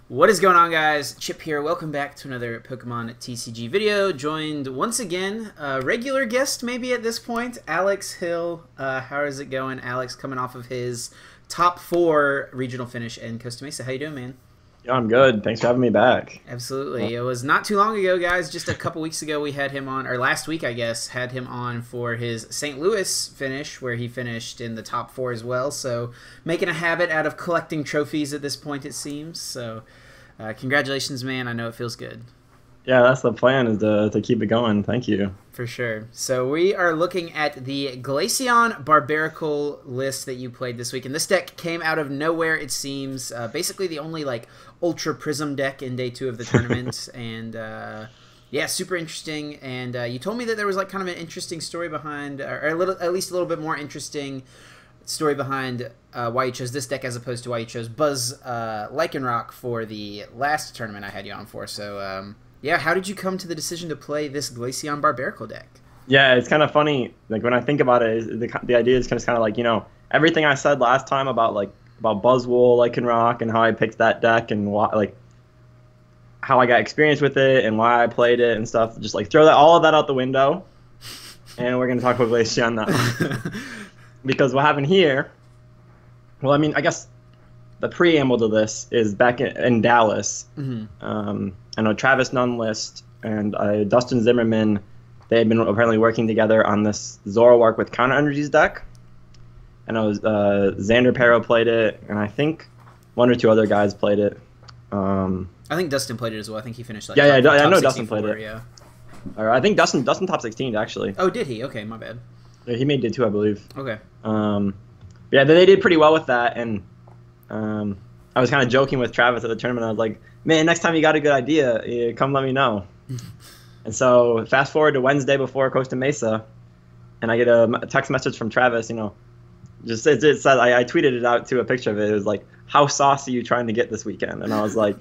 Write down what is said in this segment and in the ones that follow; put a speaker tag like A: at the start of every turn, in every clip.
A: What is going on, guys? Chip here. Welcome back to another Pokemon TCG video. Joined once again, regular guest maybe at this point, Alex Hill. How is it going? Alex coming off of his top 4 regional finish in Costa Mesa. How you doing, man?
B: Yeah, I'm good. Thanks for having me back.
A: Absolutely. It was not too long ago, guys. Just a couple weeks ago we had him on, or last week I guess, had him on for his St. Louis finish where he finished in the top 4 as well. So making a habit out of collecting trophies at this point, it seems. So congratulations, man. I know it feels good.
B: Yeah, that's the plan, is to keep it going. Thank you.
A: For sure. So we are looking at the Glaceon Barbaracle list that you played this week. And this deck came out of nowhere, it seems. Basically the only like Ultra Prism deck in day 2 of the tournament. And yeah, super interesting. And you told me that there was like kind of an interesting story behind, or at least a little bit more interesting story behind why you chose this deck as opposed to why you chose Buzz Lycanroc for the last tournament I had you on for. So yeah, how did you come to the decision to play this Glaceon Barbaracle deck?
B: Yeah, it's kind of funny. Like when I think about it, the idea is kind of like, you know, everything I said last time about Buzzwole, Lycanroc, and how I picked that deck and why, like how I got experience with it and why I played it and stuff. Just like throw all of that out the window, and we're gonna talk about Glaceon now. Because what happened here, well, I mean, I guess the preamble to this is back in Dallas. Mm-hmm. I know Travis Nunlist and Dustin Zimmerman, they had been apparently working together on this Zoroark with Counter Energies deck. And it was Xander Pero played it, and I think 1 or 2 other guys played it.
A: I think Dustin played it as well. I think he finished like
B: I know
A: 64,
B: Dustin played it.
A: Yeah.
B: Or I think Dustin top 16 actually.
A: Oh, did he? Okay, my bad.
B: Yeah, he made it too, I believe.
A: Okay.
B: Yeah, they did pretty well with that, and I was kind of joking with Travis at the tournament. I was like, man, next time you got a good idea, come let me know. And so fast forward to Wednesday before Costa Mesa, and I get a text message from Travis, you know, just it said, I tweeted it out to a picture of it. It was like, how saucy are you trying to get this weekend? And I was like,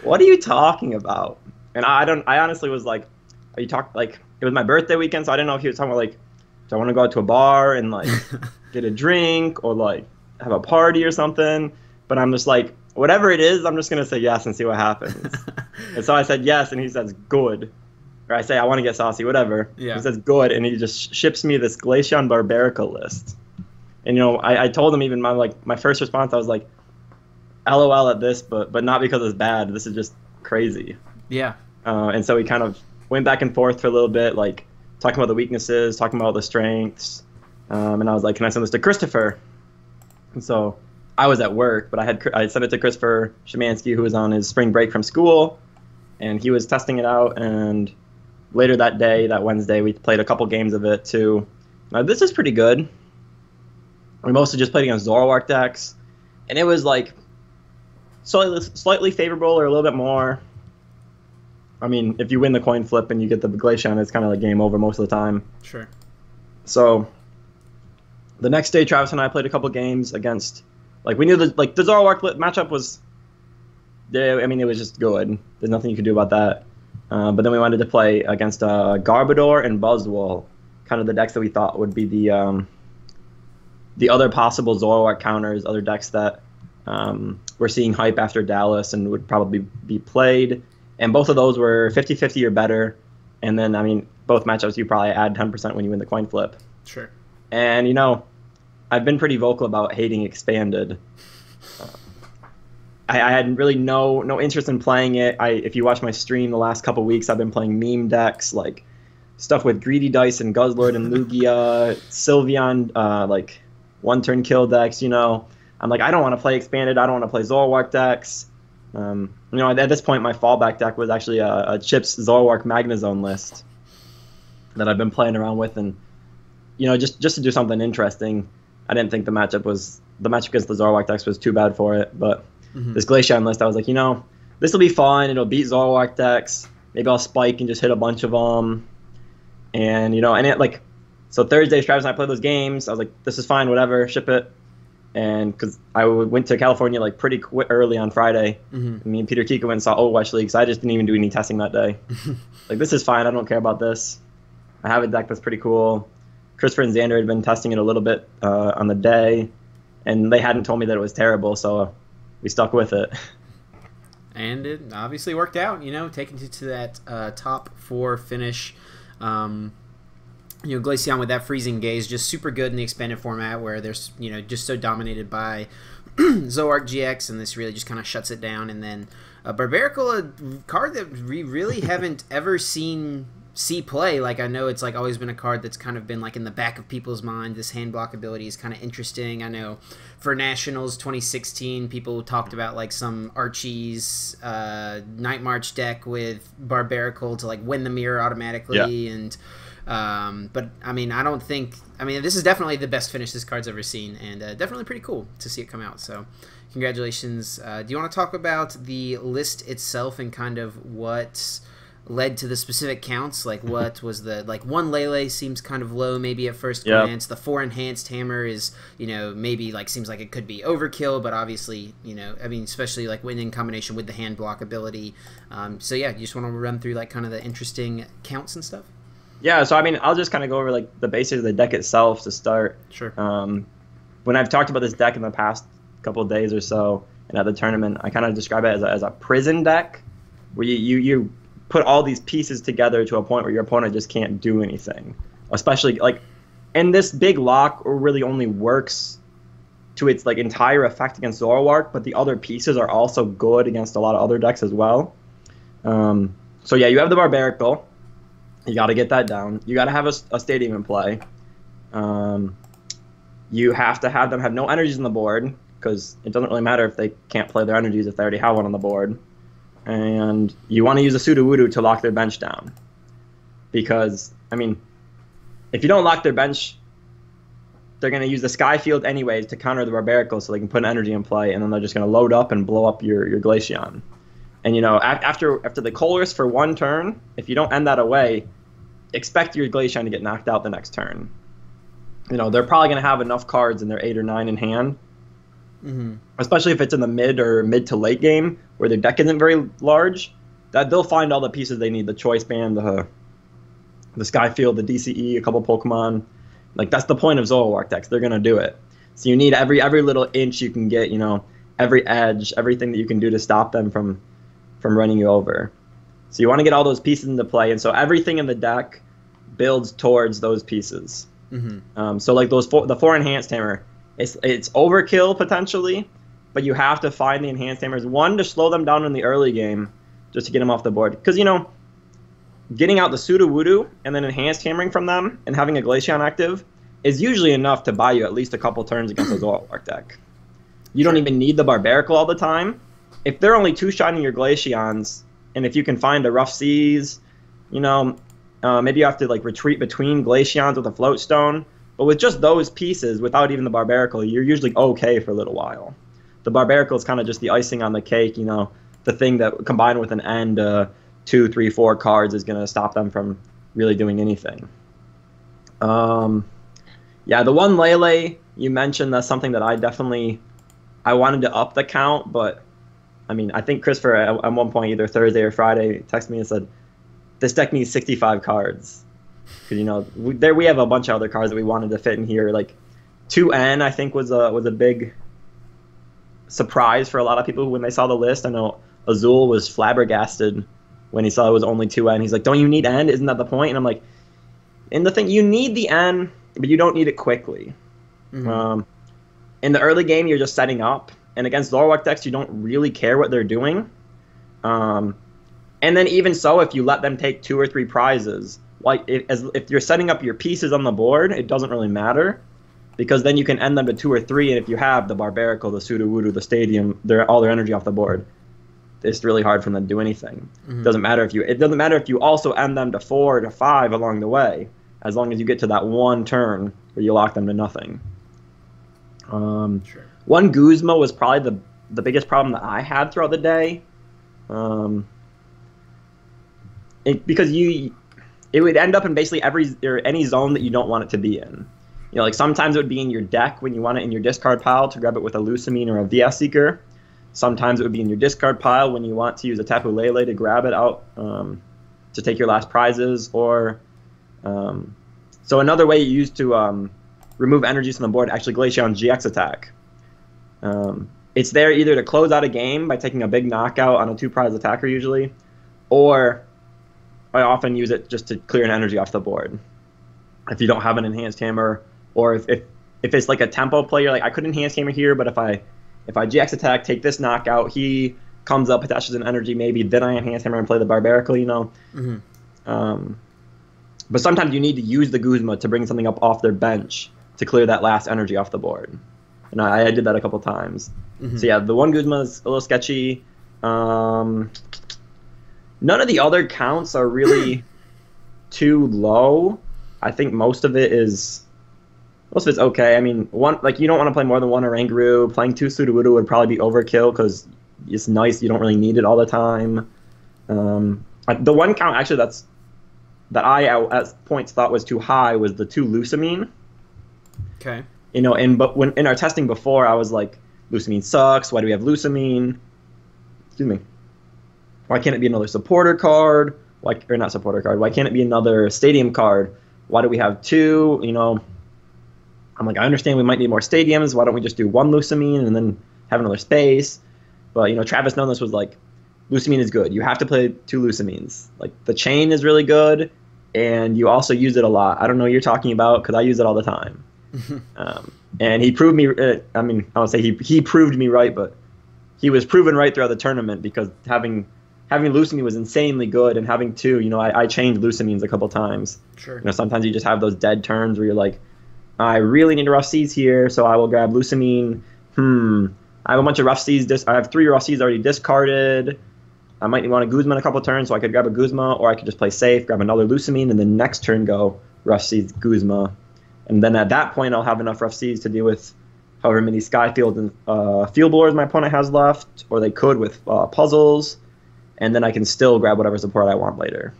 B: what are you talking about? And I honestly was like, are you talking, like, it was my birthday weekend, so I didn't know if he was talking about, like, do I want to go out to a bar and, like, get a drink or, like, have a party or something? But I'm just like, whatever it is, I'm just going to say yes and see what happens. And so I said yes, and he says good. Or I say, I want to get saucy, whatever. Yeah. He says good, and he just ships me this Glaceon Barbaracle list. And, you know, I told him even my first response, I was like, LOL at this, but not because it's bad. This is just crazy.
A: Yeah.
B: And so we kind of went back and forth for a little bit, like, talking about the weaknesses, talking about the strengths. And I was like, can I send this to Christopher? And so I was at work, but I sent it to Christopher Szymanski, who was on his spring break from school, and he was testing it out. And later that day, that Wednesday, we played a couple games of it too. Now, this is pretty good. We mostly just played against Zoroark decks, and it was like slightly favorable or a little bit more. I mean, if you win the coin flip and you get the Glaceon, it's kind of like game over most of the time.
A: Sure.
B: So the next day, Travis and I played a couple games against, like, we knew the Zoroark matchup was, I mean, it was just good. There's nothing you could do about that. But then we wanted to play against Garbodor and Buzzwole, kind of the decks that we thought would be the other possible Zoroark counters, other decks that were seeing hype after Dallas and would probably be played. And both of those were 50-50 or better. And then, I mean, both matchups you probably add 10% when you win the coin flip.
A: Sure.
B: And, you know, I've been pretty vocal about hating Expanded. I had really no interest in playing it. If you watch my stream the last couple weeks, I've been playing meme decks, like stuff with Greedy Dice and Guzzlord and Lugia, Sylveon, like one-turn kill decks, you know. I'm like, I don't want to play Expanded. I don't want to play Zoroark decks. You know, at this point, my fallback deck was actually a Chip's Zoroark Magnezone list that I've been playing around with, and, you know, just to do something interesting. I didn't think the matchup against the Zoroark decks was too bad for it, but this Glaceon list, I was like, you know, this will be fun. It'll beat Zoroark decks. Maybe I'll spike and just hit a bunch of them. And, you know, and it, like, so Thursday, Travis and I played those games. I was like, this is fine, whatever, ship it. And because I went to California like pretty early on Friday, me and Peter Kiko went and saw Overwatch League, so I just didn't even do any testing that day. Like, this is fine. I don't care about this. I have a deck that's pretty cool. Christopher and Xander had been testing it a little bit on the day, and they hadn't told me that it was terrible, so we stuck with it.
A: And it obviously worked out, taking you to that top 4 finish. Glaceon with that freezing gaze, just super good in the expanded format where there's, just so dominated by Zoroark GX, and this really just kind of shuts it down. And then Barbaracle, a card that we really haven't ever see play. Like, I know it's like always been a card that's kind of been like in the back of people's mind. This hand block ability is kind of interesting. I know for Nationals 2016, people talked about like some Archie's Night March deck with Barbaracle to like win the mirror automatically.
B: Yeah.
A: And but I mean, this is definitely the best finish this card's ever seen, and definitely pretty cool to see it come out. So congratulations. Do you want to talk about the list itself and kind of what led to the specific counts? Like, what was the, like, 1 Lele seems kind of low maybe at first glance. The 4 enhanced hammer is, maybe like seems like it could be overkill, but obviously, especially like when in combination with the hand block ability. So yeah, you just want to run through like kind of the interesting counts and stuff?
B: Yeah, so I mean, I'll just kind of go over like the basics of the deck itself to start.
A: Sure.
B: When I've talked about this deck in the past couple of days or so, and at the tournament, I kind of describe it as a prison deck, where you put all these pieces together to a point where your opponent just can't do anything. Especially like, and this big lock really only works to its like entire effect against Zoroark, but the other pieces are also good against a lot of other decks as well. So yeah, you have the Barbaracle. You got to get that down. You got to have a stadium in play. You have to have them have no energies on the board, because it doesn't really matter if they can't play their energies if they already have one on the board. And you want to use a Sudowoodo to lock their bench down. Because, I mean, if you don't lock their bench, they're going to use the Sky Field anyways to counter the Barbaracle so they can put an energy in play, and then they're just going to load up and blow up your Glaceon. And, after the Colress for 1 turn, if you don't end that away, expect your Glaceon to get knocked out the next turn. They're probably going to have enough cards in their 8 or 9 in hand, especially if it's in the mid to late game where their deck isn't very large, that they'll find all the pieces they need, the Choice Band, the Sky Field, the DCE, a couple Pokemon. Like, that's the point of Zoroark decks. They're going to do it. So you need every little inch you can get, every edge, everything that you can do to stop them from running you over. So you want to get all those pieces into play, and so everything in the deck builds towards those pieces. So like the 4 enhanced hammer, it's overkill potentially, but you have to find the enhanced hammers, 1, to slow them down in the early game, just to get them off the board. Because getting out the Sudowoodo and then enhanced hammering from them and having a Glaceon active is usually enough to buy you at least a couple turns against a Zoroark deck. You don't even need the Barbaracle all the time. If they're only 2-shining your Glaceons, and if you can find a Rough Seas, maybe you have to like retreat between Glaceons with a Float Stone. But with just those pieces, without even the Barbaracle, you're usually okay for a little while. The Barbaracle is kind of just the icing on the cake, the thing that combined with an end 2, 3, 4 cards is going to stop them from really doing anything. Yeah, the 1 Lele you mentioned, that's something that I wanted to up the count, but I mean, I think Christopher at one point, either Thursday or Friday, texted me and said, this deck needs 65 cards. Because, we have a bunch of other cards that we wanted to fit in here. Like, 2N, I think, was a big surprise for a lot of people when they saw the list. I know Azul was flabbergasted when he saw it was only 2N. He's like, don't you need N? Isn't that the point? And I'm like, and the thing, you need the N, but you don't need it quickly. In the early game, you're just setting up. And against Zoroark decks, you don't really care what they're doing. And then even so, if you let them take 2 or 3 prizes, like if you're setting up your pieces on the board, it doesn't really matter. Because then you can end them to 2 or 3, and if you have the Barbaracle, the Sudowoodo, the Stadium, all their energy off the board, it's really hard for them to do anything. It doesn't matter if you also end them to 4 to 5 along the way, as long as you get to that 1 turn where you lock them to nothing.
A: Sure.
B: 1 Guzma was probably the biggest problem that I had throughout the day. Because it would end up in basically any zone that you don't want it to be in. Like sometimes it would be in your deck when you want it in your discard pile to grab it with a Lucamine or a VS Seeker. Sometimes it would be in your discard pile when you want to use a Tapu Lele to grab it out to take your last prizes. Or so another way you use to remove energies from the board, actually Glaceon GX attack. it's there either to close out a game by taking a big knockout on a 2-prize attacker usually, or I often use it just to clear an energy off the board. If you don't have an enhanced hammer, or if it's like a tempo player, like I could enhance hammer here, but if I GX attack, take this knockout, he comes up, attaches an energy maybe, then I enhance hammer and play the Barbaracle, you know. But sometimes you need to use the Guzma to bring something up off their bench to clear that last energy off the board. And I did that a couple times. So yeah, the one Guzma is a little sketchy. None of the other counts are really too low. I think most of it's okay. I mean, you don't want to play more than one Oranguru. Playing 2 Sudowoodo would probably be overkill because it's nice. You don't really need it all the time. The one count actually that I at points thought was too high was the 2 Lusamine.
C: Okay.
B: You know, but when in our testing before, I was like, Lusamine sucks. Why do we have Lusamine? Excuse me. Why can't it be another supporter card? Why not supporter card? Why can't it be another stadium card? Why do we have 2? You know, I'm like, I understand we might need more stadiums. Why don't we just do 1 Lusamine and then have another space? But, you know, Travis Noneless was like, Lusamine is good. You have to play 2 Lusamines. Like, the chain is really good, and you also use it a lot. I don't know what you're talking about, because I use it all the time. And he proved me, I would say he proved me right, but he was proven right throughout the tournament, because having Lusamine was insanely good, and having 2, you know, I changed Lusamines a couple times.
C: Sure.
B: You know, sometimes you just have those dead turns where you're like, I really need a Rough Seas here, so I will grab Lusamine. I have a bunch of Rough Seas. I have 3 Rough Seas already discarded. I might want a Guzma in a couple turns, so I could grab a Guzma, or I could just play safe, grab another Lusamine, and then next turn go Rough Seas Guzma. And then at that point, I'll have enough Rough Seas to deal with however many Skyfield and Field Blowers my opponent has left, or they could with puzzles, and then I can still grab whatever support I want later.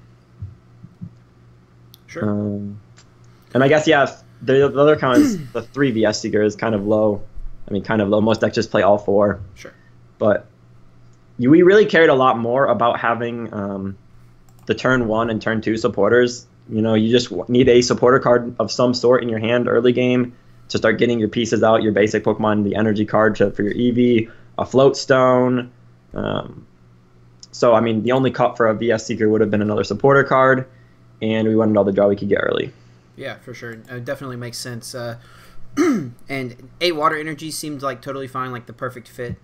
C: Sure.
B: And I guess, yeah, the other count is the 3 VS Seeker is kind of low. I mean, kind of low. Most decks just play all 4.
C: Sure.
B: But we really cared a lot more about having the turn 1 and turn 2 supporters. You know, you just need a supporter card of some sort in your hand early game to start getting your pieces out, your basic Pokemon, the energy card for your Eevee, a Float Stone. So, I mean, the only cut for a VS Seeker would have been another supporter card, and we wanted all the draw we could get early.
C: Yeah, for sure. It definitely makes sense. And 8 Water Energy seemed like totally fine, like the perfect fit.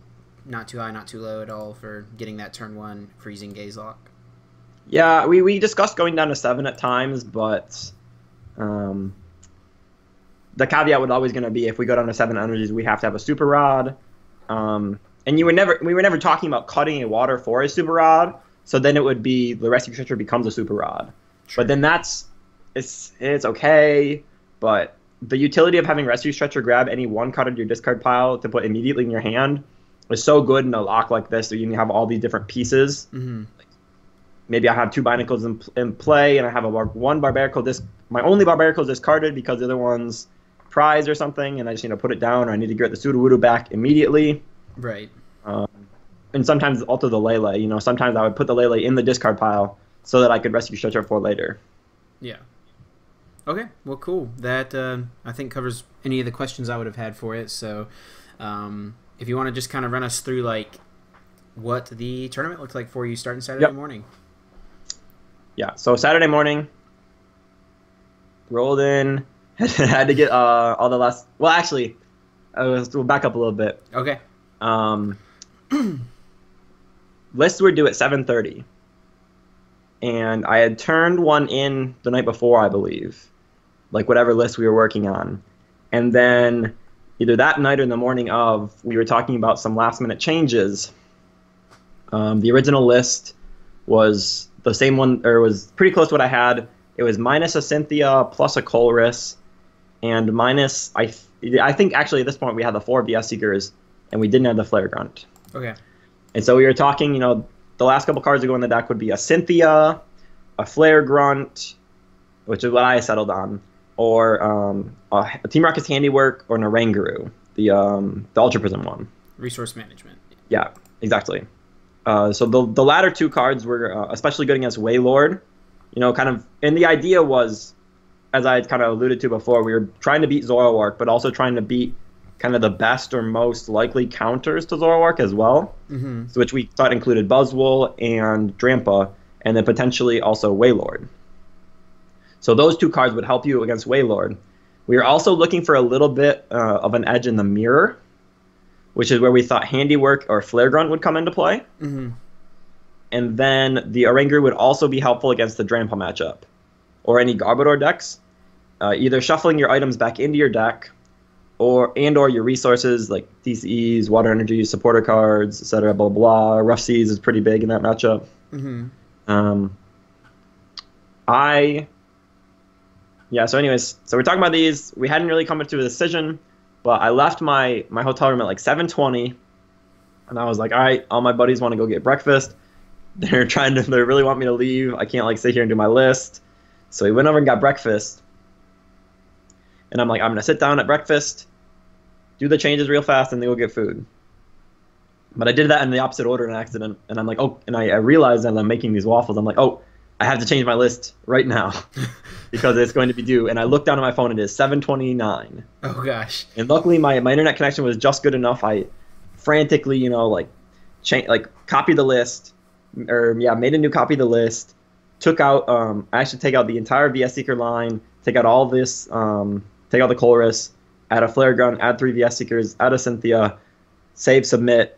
C: Not too high, not too low at all for getting that turn 1 freezing Gaze Lock.
B: Yeah, we discussed going down to 7 at times, but the caveat would always going to be if we go down to 7 energies, we have to have a Super Rod. And we were never talking about cutting a water for a Super Rod, so then it would be the Rescue Stretcher becomes a Super Rod. Sure. But then it's okay, but the utility of having Rescue Stretcher grab any 1 card in your discard pile to put immediately in your hand is so good in a lock like this, so you can have all these different pieces. Maybe I have 2 Binacles in play, and I have one Barbaracle my only Barbaracle is discarded because the other one's prize or something, and I just need to put it down, or I need to get the Sudowoodo back immediately.
C: Right.
B: And sometimes alter the Lele. You know, sometimes I would put the Lele in the discard pile so that I could Rescue Stretcher for later.
C: Yeah. Okay. Well, cool. That I think covers any of the questions I would have had for it. So, if you want to just kind of run us through like what the tournament looked like for you starting Saturday morning.
B: Yeah, so Saturday morning, rolled in, had to get all the last... Well, actually, we'll back up a little bit.
C: Okay.
B: Lists were due at 7:30, and I had turned one in the night before, I believe, like whatever list we were working on. And then either that night or in the morning of, we were talking about some last-minute changes. The original list was... the same one, or was pretty close to what I had. It was minus a Cynthia plus a Colress, and minus, I think actually at this point we had the 4 BS Seekers, and we didn't have the Flare Grunt.
C: Okay.
B: And so we were talking, you know, the last couple cards that go in the deck would be a Cynthia, a Flare Grunt, which is what I settled on, or a Team Rocket's Handiwork, or an Oranguru, the Ultra Prism one.
C: Resource management.
B: Yeah, exactly. So the latter 2 cards were especially good against Waylord. You know, kind of, and the idea was, as I had kind of alluded to before, we were trying to beat Zoroark, but also trying to beat kind of the best or most likely counters to Zoroark as well, so which we thought included Buzzwole and Drampa, and then potentially also Wailord. So those 2 cards would help you against Wailord. We are also looking for a little bit of an edge in the mirror, which is where we thought Handiwork or Flare Grunt would come into play. And then the Oranguru would also be helpful against the Drampa matchup, or any Garbodor decks. Either shuffling your items back into your deck, or your resources like DCEs, Water Energy, supporter cards, etc. Blah blah. Rough Seas is pretty big in that matchup. So anyways, so we're talking about these. We hadn't really come to a decision, but I left my hotel room at like 7:20, and I was like, all right, all my buddies want to go get breakfast. They really want me to leave. I can't like sit here and do my list. So we went over and got breakfast, and I'm like, I'm gonna sit down at breakfast, do the changes real fast, and then go get food. But I did that in the opposite order in an accident, and I'm like, oh, and I realized as I'm making these waffles, I'm like, oh, I have to change my list right now because it's going to be due. And I looked down at my phone, and it is 7:29.
C: Oh gosh!
B: And luckily, my internet connection was just good enough. I frantically, copied the list, made a new copy of the list. Took out, I actually take out the entire VS Seeker line. Take out all this, take out the Colress, add a Flare Gun, add 3 VS Seekers, add a Cynthia, save, submit,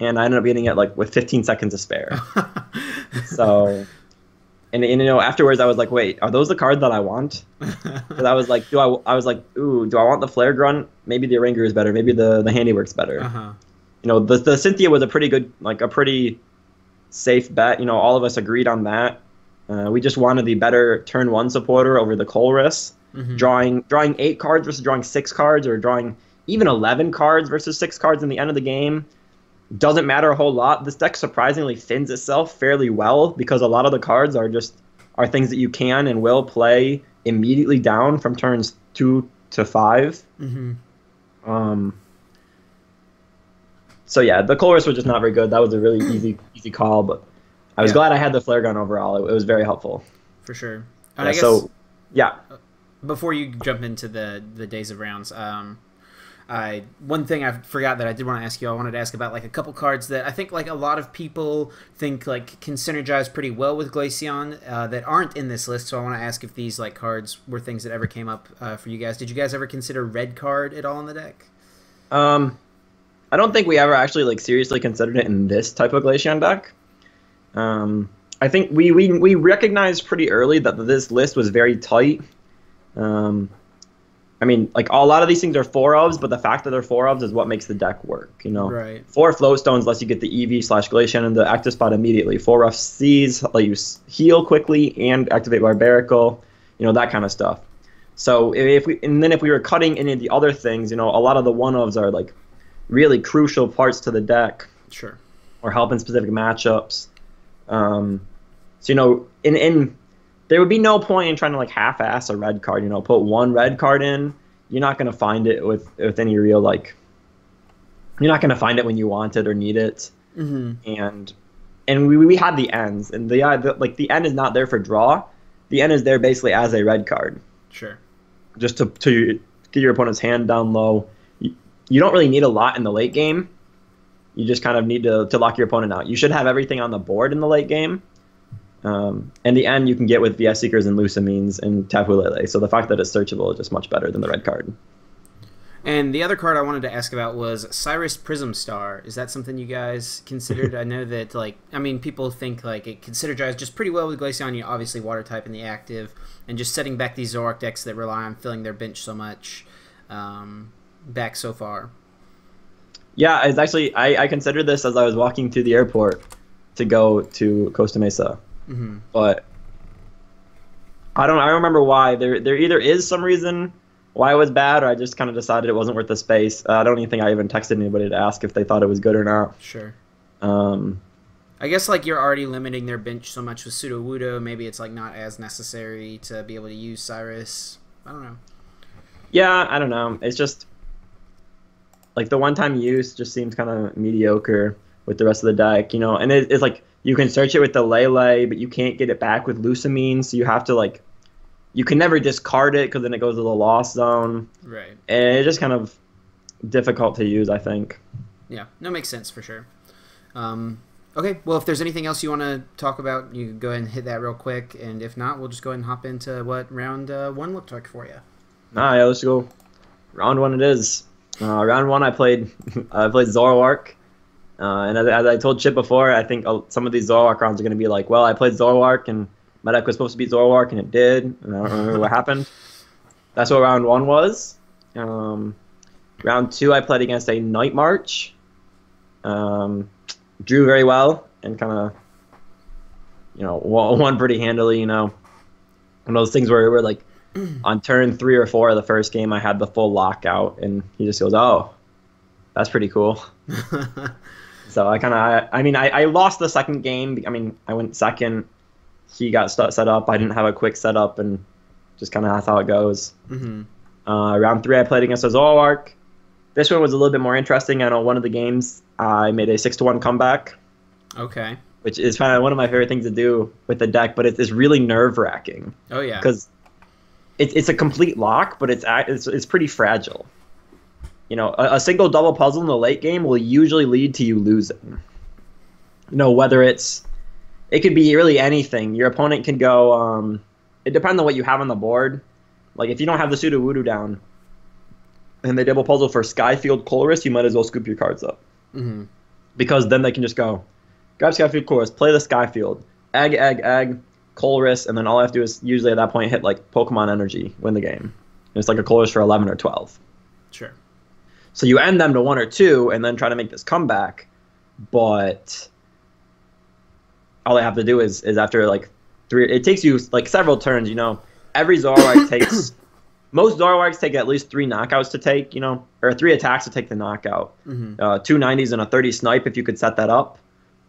B: and I ended up getting it like with 15 seconds to spare. So. And afterwards I was like, wait, are those the cards that I want? Because I was like, ooh, do I want the Flare Grunt? Maybe the Oranguru is better. Maybe the Handiwork's better. The Cynthia was a pretty good, like a pretty safe bet. All of us agreed on that. We just wanted the better turn 1 supporter over the Colress. Drawing 8 cards versus drawing 6 cards, or drawing even 11 cards versus 6 cards in the end of the game. Doesn't matter a whole lot. This deck surprisingly thins itself fairly well because a lot of the cards are things that you can and will play immediately down from turns 2 to 5. So yeah, the Colress was just not very good. That was a really easy call, but I was glad I had the Flare Gun overall. It was very helpful.
C: For sure.
B: And I guess,
C: before you jump into the days of rounds, one thing I forgot that I did want to ask you, I wanted to ask about like a couple cards that I think like a lot of people think like can synergize pretty well with Glaceon that aren't in this list. So I want to ask if these like cards were things that ever came up for you guys. Did you guys ever consider Red Card at all in the deck?
B: I don't think we ever actually like seriously considered it in this type of Glaceon deck. I think we recognized pretty early that this list was very tight. I mean, like a lot of these things are 4-ofs, but the fact that they're 4-ofs is what makes the deck work,
C: Right.
B: 4 Float Stones lets you get the EV/Glaceon in the active spot immediately. 4 Rough Seas let you heal quickly and activate Barbaracle, that kind of stuff. So if we were cutting any of the other things, a lot of the 1-ofs are like really crucial parts to the deck.
C: Sure.
B: Or help in specific matchups. There would be no point in trying to like half-ass a red card. Put 1 red card in. You're not going to find it with any real like. You're not going to find it when you want it or need it. And we had the ends, and the end is not there for draw. The end is there basically as a red card.
C: Sure.
B: Just to get your opponent's hand down low. You don't really need a lot in the late game. You just kind of need to lock your opponent out. You should have everything on the board in the late game. And the end you can get with VS Seekers and Lucamines and Tapu Lele. So the fact that it's searchable is just much better than the red card.
C: And the other card I wanted to ask about was Cyrus Prism Star. Is that something you guys considered? I know that, people think, it can synergize just pretty well with Glaceon. You obviously water type in the active. And just setting back these Zoroark decks that rely on filling their bench so much back so far.
B: Yeah, it's actually, I considered this as I was walking to the airport to go to Costa Mesa. But I don't remember why. There either is some reason why it was bad, or I just kind of decided it wasn't worth the space. I don't even think I even texted anybody to ask if they thought it was good or not.
C: Sure. I guess you're already limiting their bench so much with Sudowoodo. Maybe it's not as necessary to be able to use Cyrus. I don't know.
B: Yeah, I don't know. It's just the one-time use just seems kind of mediocre with the rest of the deck, And it's you can search it with the Lele, but you can't get it back with Lucamine, so you have to you can never discard it because then it goes to the lost zone.
C: Right.
B: And it just kind of, difficult to use, I think.
A: Yeah, no, makes sense for sure. Okay, well, if there's anything else you want to talk about, you can go ahead and hit that real quick, and if not, we'll just go ahead and hop into what round 1 looked like for you.
B: Yeah, let's go. Round 1 it is. Round 1 I played Zoroark. And as I told Chip before, I think some of these Zoroark rounds are going to be like, well, I played Zoroark, and my deck was supposed to be Zoroark, and it did, and I don't remember what happened. That's what round 1 was. Round 2 I played against a Night March. Drew very well, and kind of, won pretty handily, One of those things where we're like, on turn 3 or 4 of the first game, I had the full lockout, and he just goes, oh, that's pretty cool. So I lost the second game. I mean, I went second. He got set up. I didn't have a quick setup, and just kind of that's how it goes.
A: Mm-hmm.
B: Round 3, I played against a Zoroark. This one was a little bit more interesting. I know one of the games, I made a 6-1 comeback.
A: Okay.
B: Which is kind of one of my favorite things to do with the deck, but it's really nerve-wracking.
A: Oh, yeah.
B: Because it's a complete lock, but it's pretty fragile. A single double puzzle in the late game will usually lead to you losing. Whether it could be really anything. Your opponent can go, it depends on what you have on the board. Like, if you don't have the Sudowoodo down, and they double puzzle for Skyfield Colress, you might as well scoop your cards up.
A: Mm-hmm.
B: Because then they can just go, grab Skyfield Colress, play the Skyfield, egg, Colress, and then all I have to do is usually at that point hit, like, Pokemon Energy, win the game. And it's like a Colress for 11 or 12.
A: Sure.
B: So you end them to 1 or 2 and then try to make this comeback, but all I have to do is after like 3, it takes you like several turns, Every Zoroark takes, most Zoroarks take at least 3 knockouts to take, or 3 attacks to take the knockout.
A: Mm-hmm.
B: 2 90s and a 30 snipe if you could set that up,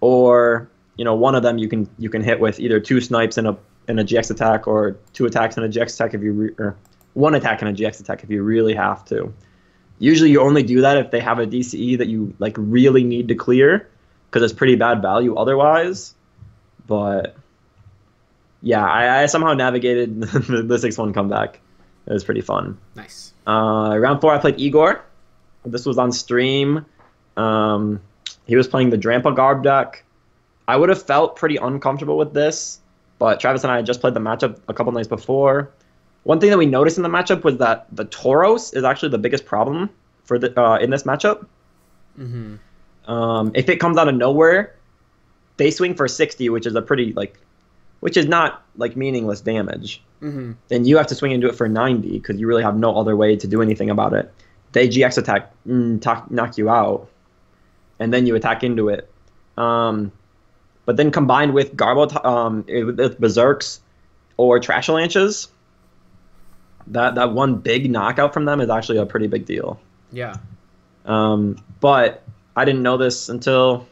B: or one of them you can hit with either 2 snipes and a GX attack, or 2 attacks and a GX attack or 1 attack and a GX attack if you really have to. Usually you only do that if they have a DCE that you like really need to clear, because it's pretty bad value otherwise. But yeah, I somehow navigated the 6-1 comeback. It was pretty fun.
A: Nice.
B: Round 4 I played Igor. This was on stream. He was playing the Drampa Garb deck. I would have felt pretty uncomfortable with this, but Travis and I had just played the matchup a couple nights before. One thing that we noticed in the matchup was that the Tauros is actually the biggest problem for in this matchup.
A: Mm-hmm.
B: If it comes out of nowhere, they swing for 60, which is which is not like meaningless damage.
A: Mm-hmm.
B: Then you have to swing and do it for 90 because you really have no other way to do anything about it. They GX attack, knock you out, and then you attack into it. But then combined with with Berserks or Trashalanches, that one big knockout from them is actually a pretty big deal.
A: Yeah.
B: But I didn't know this until...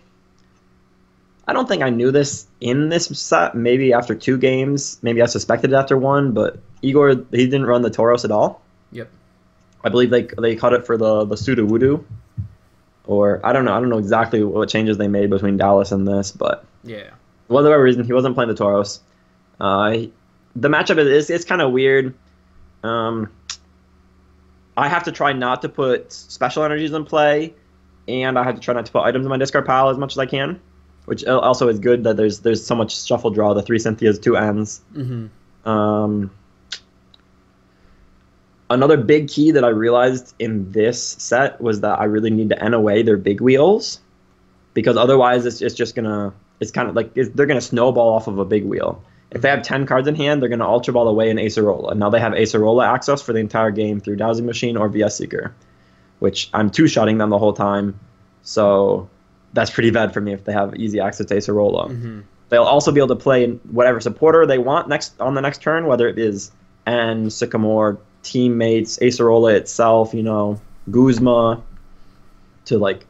B: I don't think I knew this in this set. Maybe after 2 games. Maybe I suspected it after 1. But Igor, he didn't run the Tauros at all.
A: Yep.
B: I believe they cut it for the Sudowoodo. Or I don't know exactly what changes they made between Dallas and this, but
A: yeah,
B: whatever reason he wasn't playing the Tauros. The matchup is kind of weird. I have to try not to put special energies in play, and I have to try not to put items in my discard pile as much as I can, which also is good that there's so much shuffle draw. The 3 Cynthias, 2 Ns.
A: Mm-hmm.
B: Another big key that I realized in this set was that I really need to N away their big wheels, because otherwise it's just gonna, it's kind of like they're gonna snowball off of a big wheel. If they have 10 cards in hand, they're gonna Ultra Ball away an Acerola. Now they have Acerola access for the entire game through Dowsing Machine or VS Seeker, which I'm 2-shotting them the whole time, so that's pretty bad for me if they have easy access to Acerola. Mm-hmm. They'll also be able to play whatever supporter they want on the next turn, whether it is N, Sycamore, teammates, Acerola itself, Guzma, to like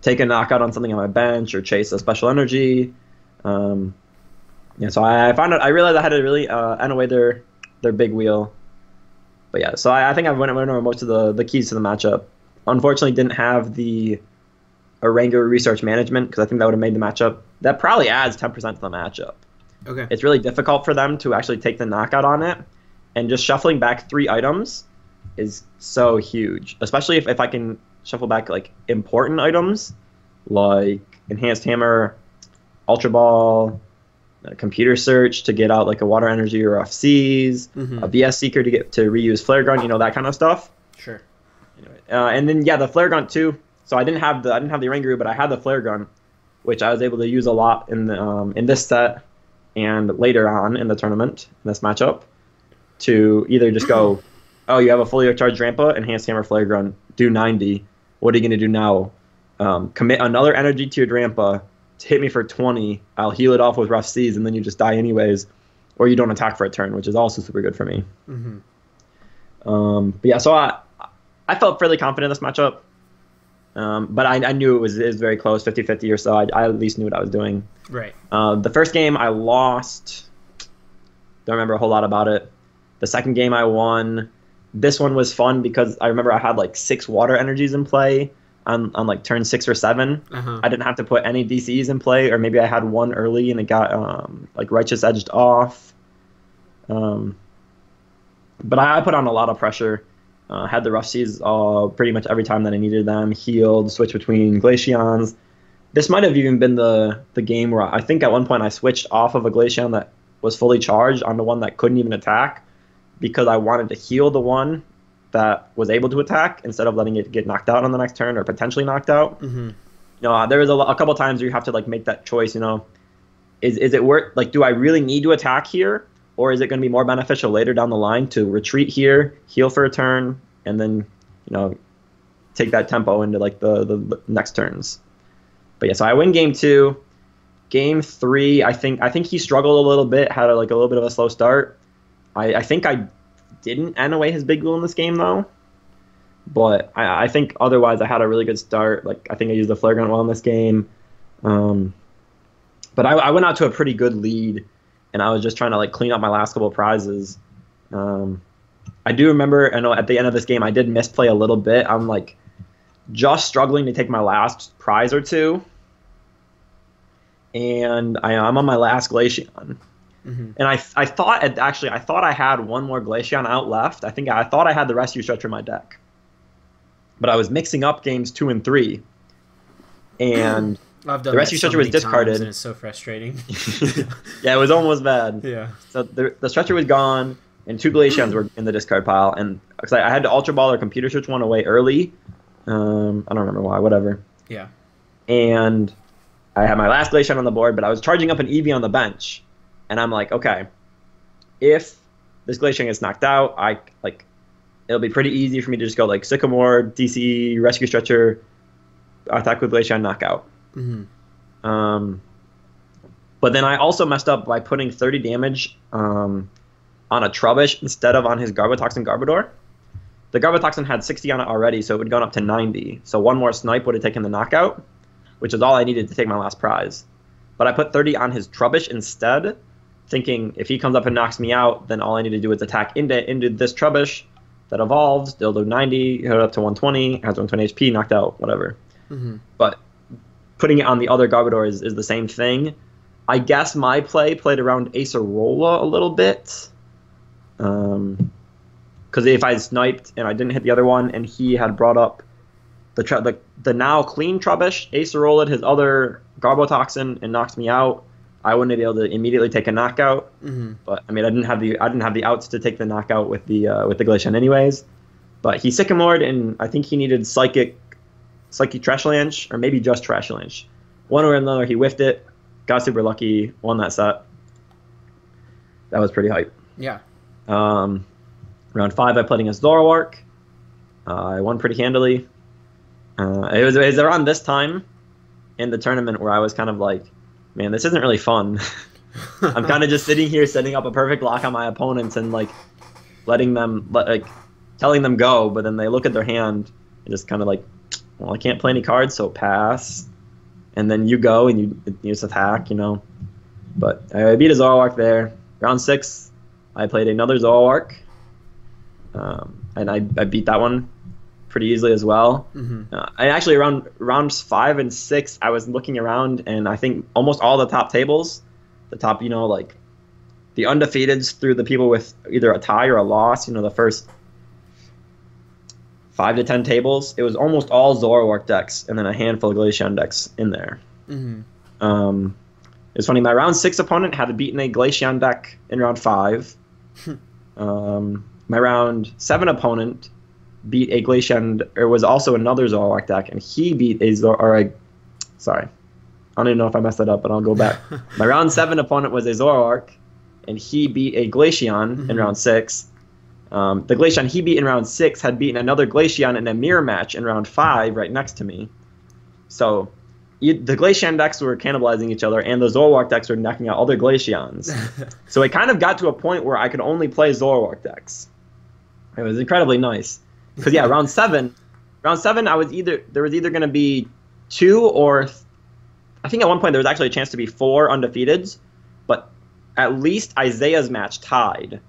B: take a knockout on something on my bench or chase a special energy. So I realized I had to really N away their big wheel. But yeah, so I think I went over most of the keys to the matchup. Unfortunately, didn't have the Orango Research Management, because I think that would have made the matchup. That probably adds 10% to the matchup.
A: Okay.
B: It's really difficult for them to actually take the knockout on it. And just shuffling back 3 items is so huge, especially if I can shuffle back like important items like Enhanced Hammer, Ultra Ball, a Computer Search to get out like a Water Energy or FCs, a BS Seeker to get to reuse Flare Gun, you know, that kind of stuff.
C: Sure.
B: Anyway, and then yeah, the Flare Gun too. So I didn't have the Rangaroo, but I had the Flare Gun, which I was able to use a lot in this set and later on in the tournament in this matchup to either just go, oh, you have a fully charged Rampa, Enhanced Hammer, Flare Gun, do 90. What are you going to do now? Commit another energy to your Drampa to hit me for 20. I'll heal it off with Rough Seas, and then you just die anyways. Or you don't attack for a turn, which is also super good for me. But yeah, so I felt fairly confident in this matchup. But I knew it was very close, 50-50 or so. I at least knew what I was doing.
C: Right.
B: The first game I lost. Don't remember a whole lot about it. The second game I won. This one was fun because I remember I had like 6 water energies in play on like turn 6 or 7. I didn't have to put any DCs in play, or maybe I had one early and it got like Righteous Edged off. But I put on a lot of pressure. Had the Rough Seas pretty much every time that I needed them. Healed, switched between Glaceons. This might have even been the game where I think at one point I switched off of a Glaceon that was fully charged onto one that couldn't even attack, because I wanted to heal the one that was able to attack instead of letting it get knocked out on the next turn or potentially knocked out. You know, there was a couple times where you have to like make that choice. You know, is it worth, like, do I really need to attack here, or is it going to be more beneficial later down the line to retreat here, heal for a turn, and then, you know, take that tempo into like the next turns. But yeah, so I win game 2. Game 3, I think he struggled a little bit, had a little bit of a slow start. I think I didn't end away his big wheel in this game though, but I think otherwise I had a really good start. Like, I think I used the Flare Gun well in this game, but I went out to a pretty good lead, and I was just trying to like clean up my last couple of prizes. I do remember, I know at the end of this game I did misplay a little bit. I'm like just struggling to take my last prize or two, and I'm on my last Glaceon. And I thought I had one more Glaceon out left. I thought I had the Rescue Stretcher in my deck, but I was mixing up games 2 and 3, and
C: I've done
B: the Rescue Stretcher was discarded,
C: and it's so frustrating.
B: Yeah, it was almost bad.
C: Yeah.
B: So the Stretcher was gone, and 2 Glaceons were in the discard pile, and because I had to Ultra Ball or Computer Search one away early. I don't remember why. Whatever.
C: Yeah. And
B: I had my last Glaceon on the board, but I was charging up an Eevee on the bench. And I'm like, okay, if this Glaceon gets knocked out, it'll be pretty easy for me to just go like Sycamore, DC, Rescue Stretcher, attack with Glaceon, knockout. But then I also messed up by putting 30 damage on a Trubbish instead of on his Garbotoxin Garbodor. The Garbotoxin had 60 on it already, so it would have gone up to 90. So one more snipe would have taken the knockout, which is all I needed to take my last prize. But I put 30 on his Trubbish instead, thinking if he comes up and knocks me out, then all I need to do is attack into this Trubbish that evolves. They'll do 90, hit it up to 120, has 120 HP, knocked out, whatever. But putting it on the other Garbodor is the same thing. I guess my play played around Acerola a little bit. Because if I sniped and I didn't hit the other one, and he had brought up the now clean Trubbish, Acerola his other Garbotoxin, and knocks me out, I wouldn't be able to immediately take a knockout. But I mean, I didn't have the outs to take the knockout with the Glaceon anyways. But he Sycamored, and I think he needed Psychic Trashlanch, or maybe just Trashlanch. One or another, he whiffed it, got super lucky, won that set. That was pretty hype.
C: Yeah.
B: Round 5, I played against Zoroark. I won pretty handily. It was around this time in the tournament where I was kind of like, man, this isn't really fun. I'm kind of just sitting here setting up a perfect lock on my opponents and like telling them go, but then they look at their hand and just kind of like, well, I can't play any cards, so pass. And then you go and you just attack, you know. But I beat a Zoroark there. Round 6, I played another Zoroark, and I beat that one pretty easily as well. I actually, around rounds 5 and 6, I was looking around, and I think almost all the top tables, the top, you know, like the undefeateds through the people with either a tie or a loss, you know, the first 5 to 10 tables, it was almost all Zoroark decks and then a handful of Glaceon decks in there.
C: Mm-hmm.
B: It's funny, my round 6 opponent had beaten a Glaceon deck in round 5. My round 7 opponent beat a Glaceon, or was also another Zoroark deck, and he beat sorry, I don't even know if I messed that up, but I'll go back. My round 7 opponent was a Zoroark, and he beat a Glaceon in round 6. The Glaceon he beat in round 6 had beaten another Glaceon in a mirror match in round 5 right next to me. So the Glaceon decks were cannibalizing each other, and the Zoroark decks were knocking out other Glaceons. So it kind of got to a point where I could only play Zoroark decks. It was incredibly nice. Because, yeah, round 7, there was either going to be 2 or... I think at one point there was actually a chance to be 4 undefeateds, but at least Isaiah's match tied.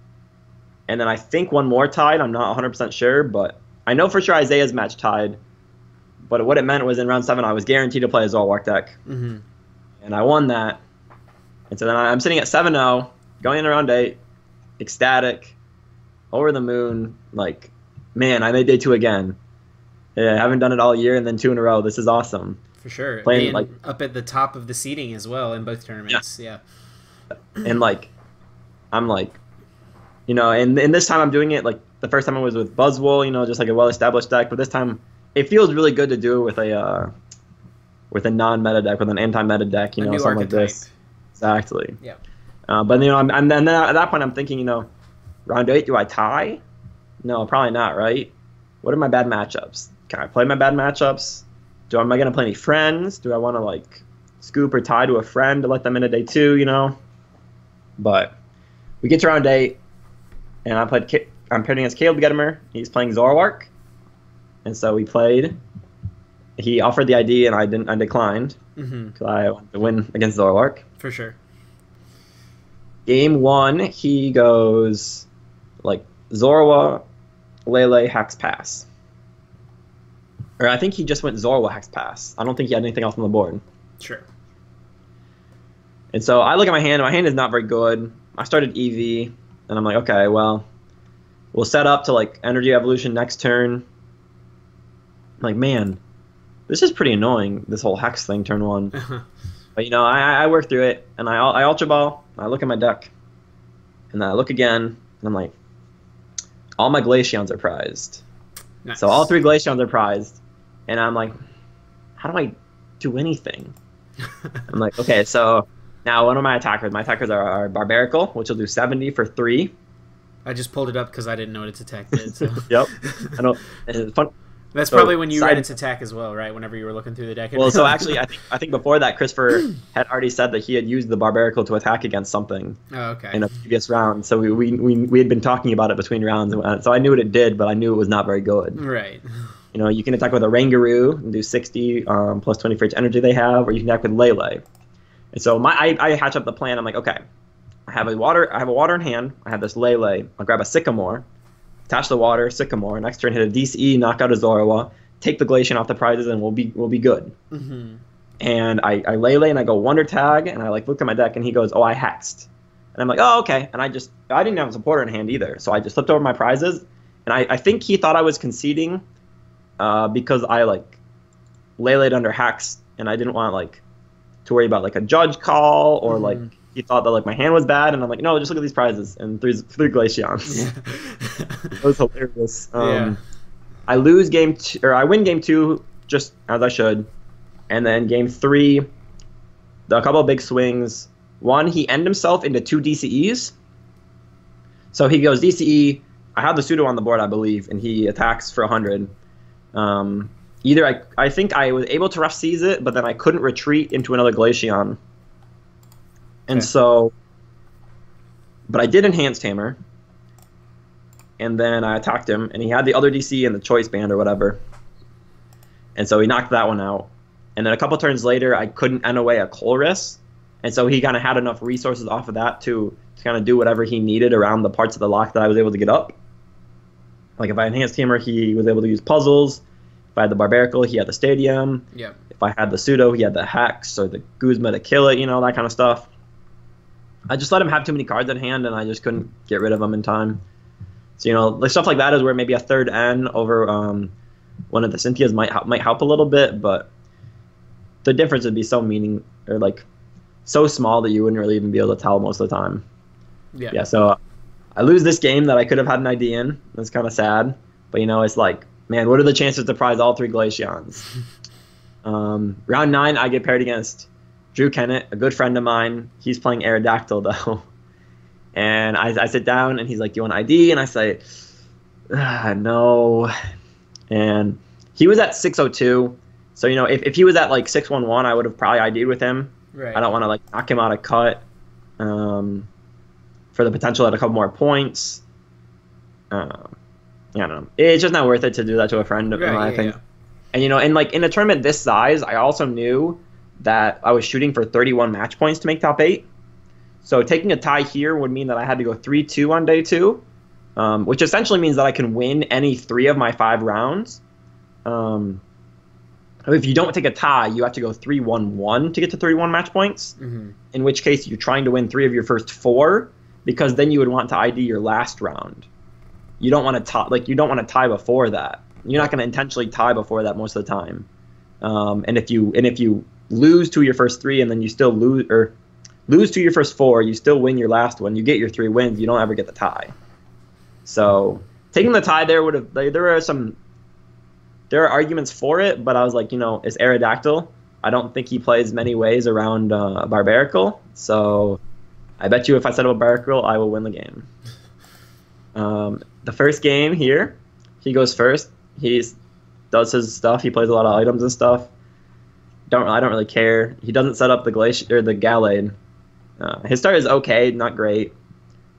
B: And then I think one more tied. I'm not 100% sure, but I know for sure Isaiah's match tied. But what it meant was in round 7, I was guaranteed to play a Zoroark deck.
C: Mm-hmm.
B: And I won that. And so then I'm sitting at 7-0, going into round 8, ecstatic, over the moon, like, man, I made day 2 again. Yeah, I haven't done it all year, and then 2 in a row. This is awesome.
C: For sure.
B: Playing,
C: being
B: like,
C: up at the top of the seeding as well in both tournaments. Yeah.
B: And, like, I'm like, you know, and this time I'm doing it, like, the first time I was with Buzzwole, you know, just like a well-established deck. But this time, it feels really good to do it with a non-meta deck, with an anti-meta deck, you know, something like this. Exactly.
C: Yeah.
B: But, you know, and then at that point I'm thinking, you know, round 8, do I tie? No, probably not, right? What are my bad matchups? Can I play my bad matchups? Am I going to play any friends? Do I want to, like, scoop or tie to a friend to let them in at day 2, you know? But we get to round 8, and I'm pairing against Caleb Gedimer. He's playing Zoroark. And so we played. He offered the ID, and I declined. Because I wanted to win against Zoroark.
C: For sure.
B: Game 1, he goes, like, Zorua, Lele, Hex Pass. Or I think he just went Zorua, Hex Pass. I don't think he had anything else on the board.
C: Sure.
B: And so I look at my hand, and my hand is not very good. I started EV, and I'm like, okay, well, we'll set up to, like, Energy Evolution next turn. I'm like, man, this is pretty annoying, this whole Hex thing, turn 1. But, you know, I work through it, and I Ultra Ball, I look at my deck, and then I look again, and I'm like, all my Glaceons are prized.
C: Nice.
B: So all 3 Glaceons are prized, and I'm like, how do I do anything? I'm like, okay, so now what are my attackers? My attackers are Barbaracle, which will do 70 for 3.
C: I just pulled it up because I didn't know what its attack did. So.
B: Yep. I know. It's fun.
C: That's probably when you read its attack as well, right? Whenever you were looking through the deck.
B: Well, so actually, I think before that, Christopher had already said that he had used the Barbaracle to attack against something.
C: Oh, okay.
B: In a previous round, so we had been talking about it between rounds, so I knew what it did, but I knew it was not very good.
C: Right.
B: You know, you can attack with a Rangaroo and do 60 plus 20 for each energy they have, or you can attack with Lele. And so I hatch up the plan. I'm like, okay, I have a water in hand. I have this Lele. I'll grab a Sycamore, attach the water, Sycamore. Next turn, hit a DCE, knock out a Zorua, take the Glaceon off the prizes, and we'll be good.
C: Mm-hmm.
B: And I Lele and I go Wonder Tag, and I like look at my deck, and he goes, oh, I hexed. And I'm like, oh, okay. And I didn't have a supporter in hand either, so I just flipped over my prizes, and I think he thought I was conceding because I like Lele'd under hex, and I didn't want like to worry about like a judge call or like he thought that like my hand was bad, and I'm like, no, just look at these prizes and three Glaceons. Yeah. It was hilarious.
C: Yeah.
B: I lose game 2, or I win game 2 just as I should, and then game 3, a couple of big swings. One, he ended himself into 2 DCEs. So he goes DCE. I have the pseudo on the board, I believe, and he attacks for 100. I think I was able to rough seize it, but then I couldn't retreat into another Glaceon. And so, but I did Enhanced Hammer, and then I attacked him, and he had the other DC and the Choice Band or whatever. And so he knocked that one out. And then a couple turns later, I couldn't end away a Colress, and so he kind of had enough resources off of that to kind of do whatever he needed around the parts of the lock that I was able to get up. Like if I Enhanced Hammer, he was able to use puzzles. If I had the Barbaracle, he had the Stadium.
C: Yep.
B: If I had the Pseudo, he had the Hex or the Guzma to kill it, you know, that kind of stuff. I just let him have too many cards in hand, and I just couldn't get rid of them in time. So, like stuff like that is where maybe a third N over one of the Cynthias might help a little bit, but the difference would be so so small that you wouldn't really even be able to tell most of the time. Yeah. So I lose this game that I could have had an ID in. That's kind of sad, but it's like, man, what are the chances to prize all 3 Glaceons? Round 9, I get paired against Drew Kennett, a good friend of mine. He's playing Aerodactyl though. And I sit down, and he's like, "Do you want ID?" And I say, "No." And he was at 602. So, if he was at like 611, I would have probably ID'd with him.
A: Right.
B: I don't want to like knock him out of cut for the potential at a couple more points. I don't know. It's just not worth it to do that to a friend, in my opinion. And, and like in a tournament this size, I also knew that I was shooting for 31 match points to make top 8. So taking a tie here would mean that I had to go 3-2 on day 2, which essentially means that I can win any 3 of my 5 rounds. If you don't take a tie, you have to go 3-1-1 to get to 31 match points, in which case you're trying to win 3 of your first 4, because then you would want to ID your last round. You don't want to tie before that. You're not going to intentionally tie before that most of the time. And if you lose 2 of your first 3 and then you still lose 2 of your first 4, you still win your last one. You get your 3 wins. You don't ever get the tie. So taking the tie there would have. There are arguments for it, but I was like, it's Aerodactyl. I don't think he plays many ways around Barbaracle. So I bet you if I set up a Barbaracle, I will win the game. The first game here, he goes first. He does his stuff. He plays a lot of items and stuff. I don't really care. He doesn't set up the Gallade. His start is okay, not great,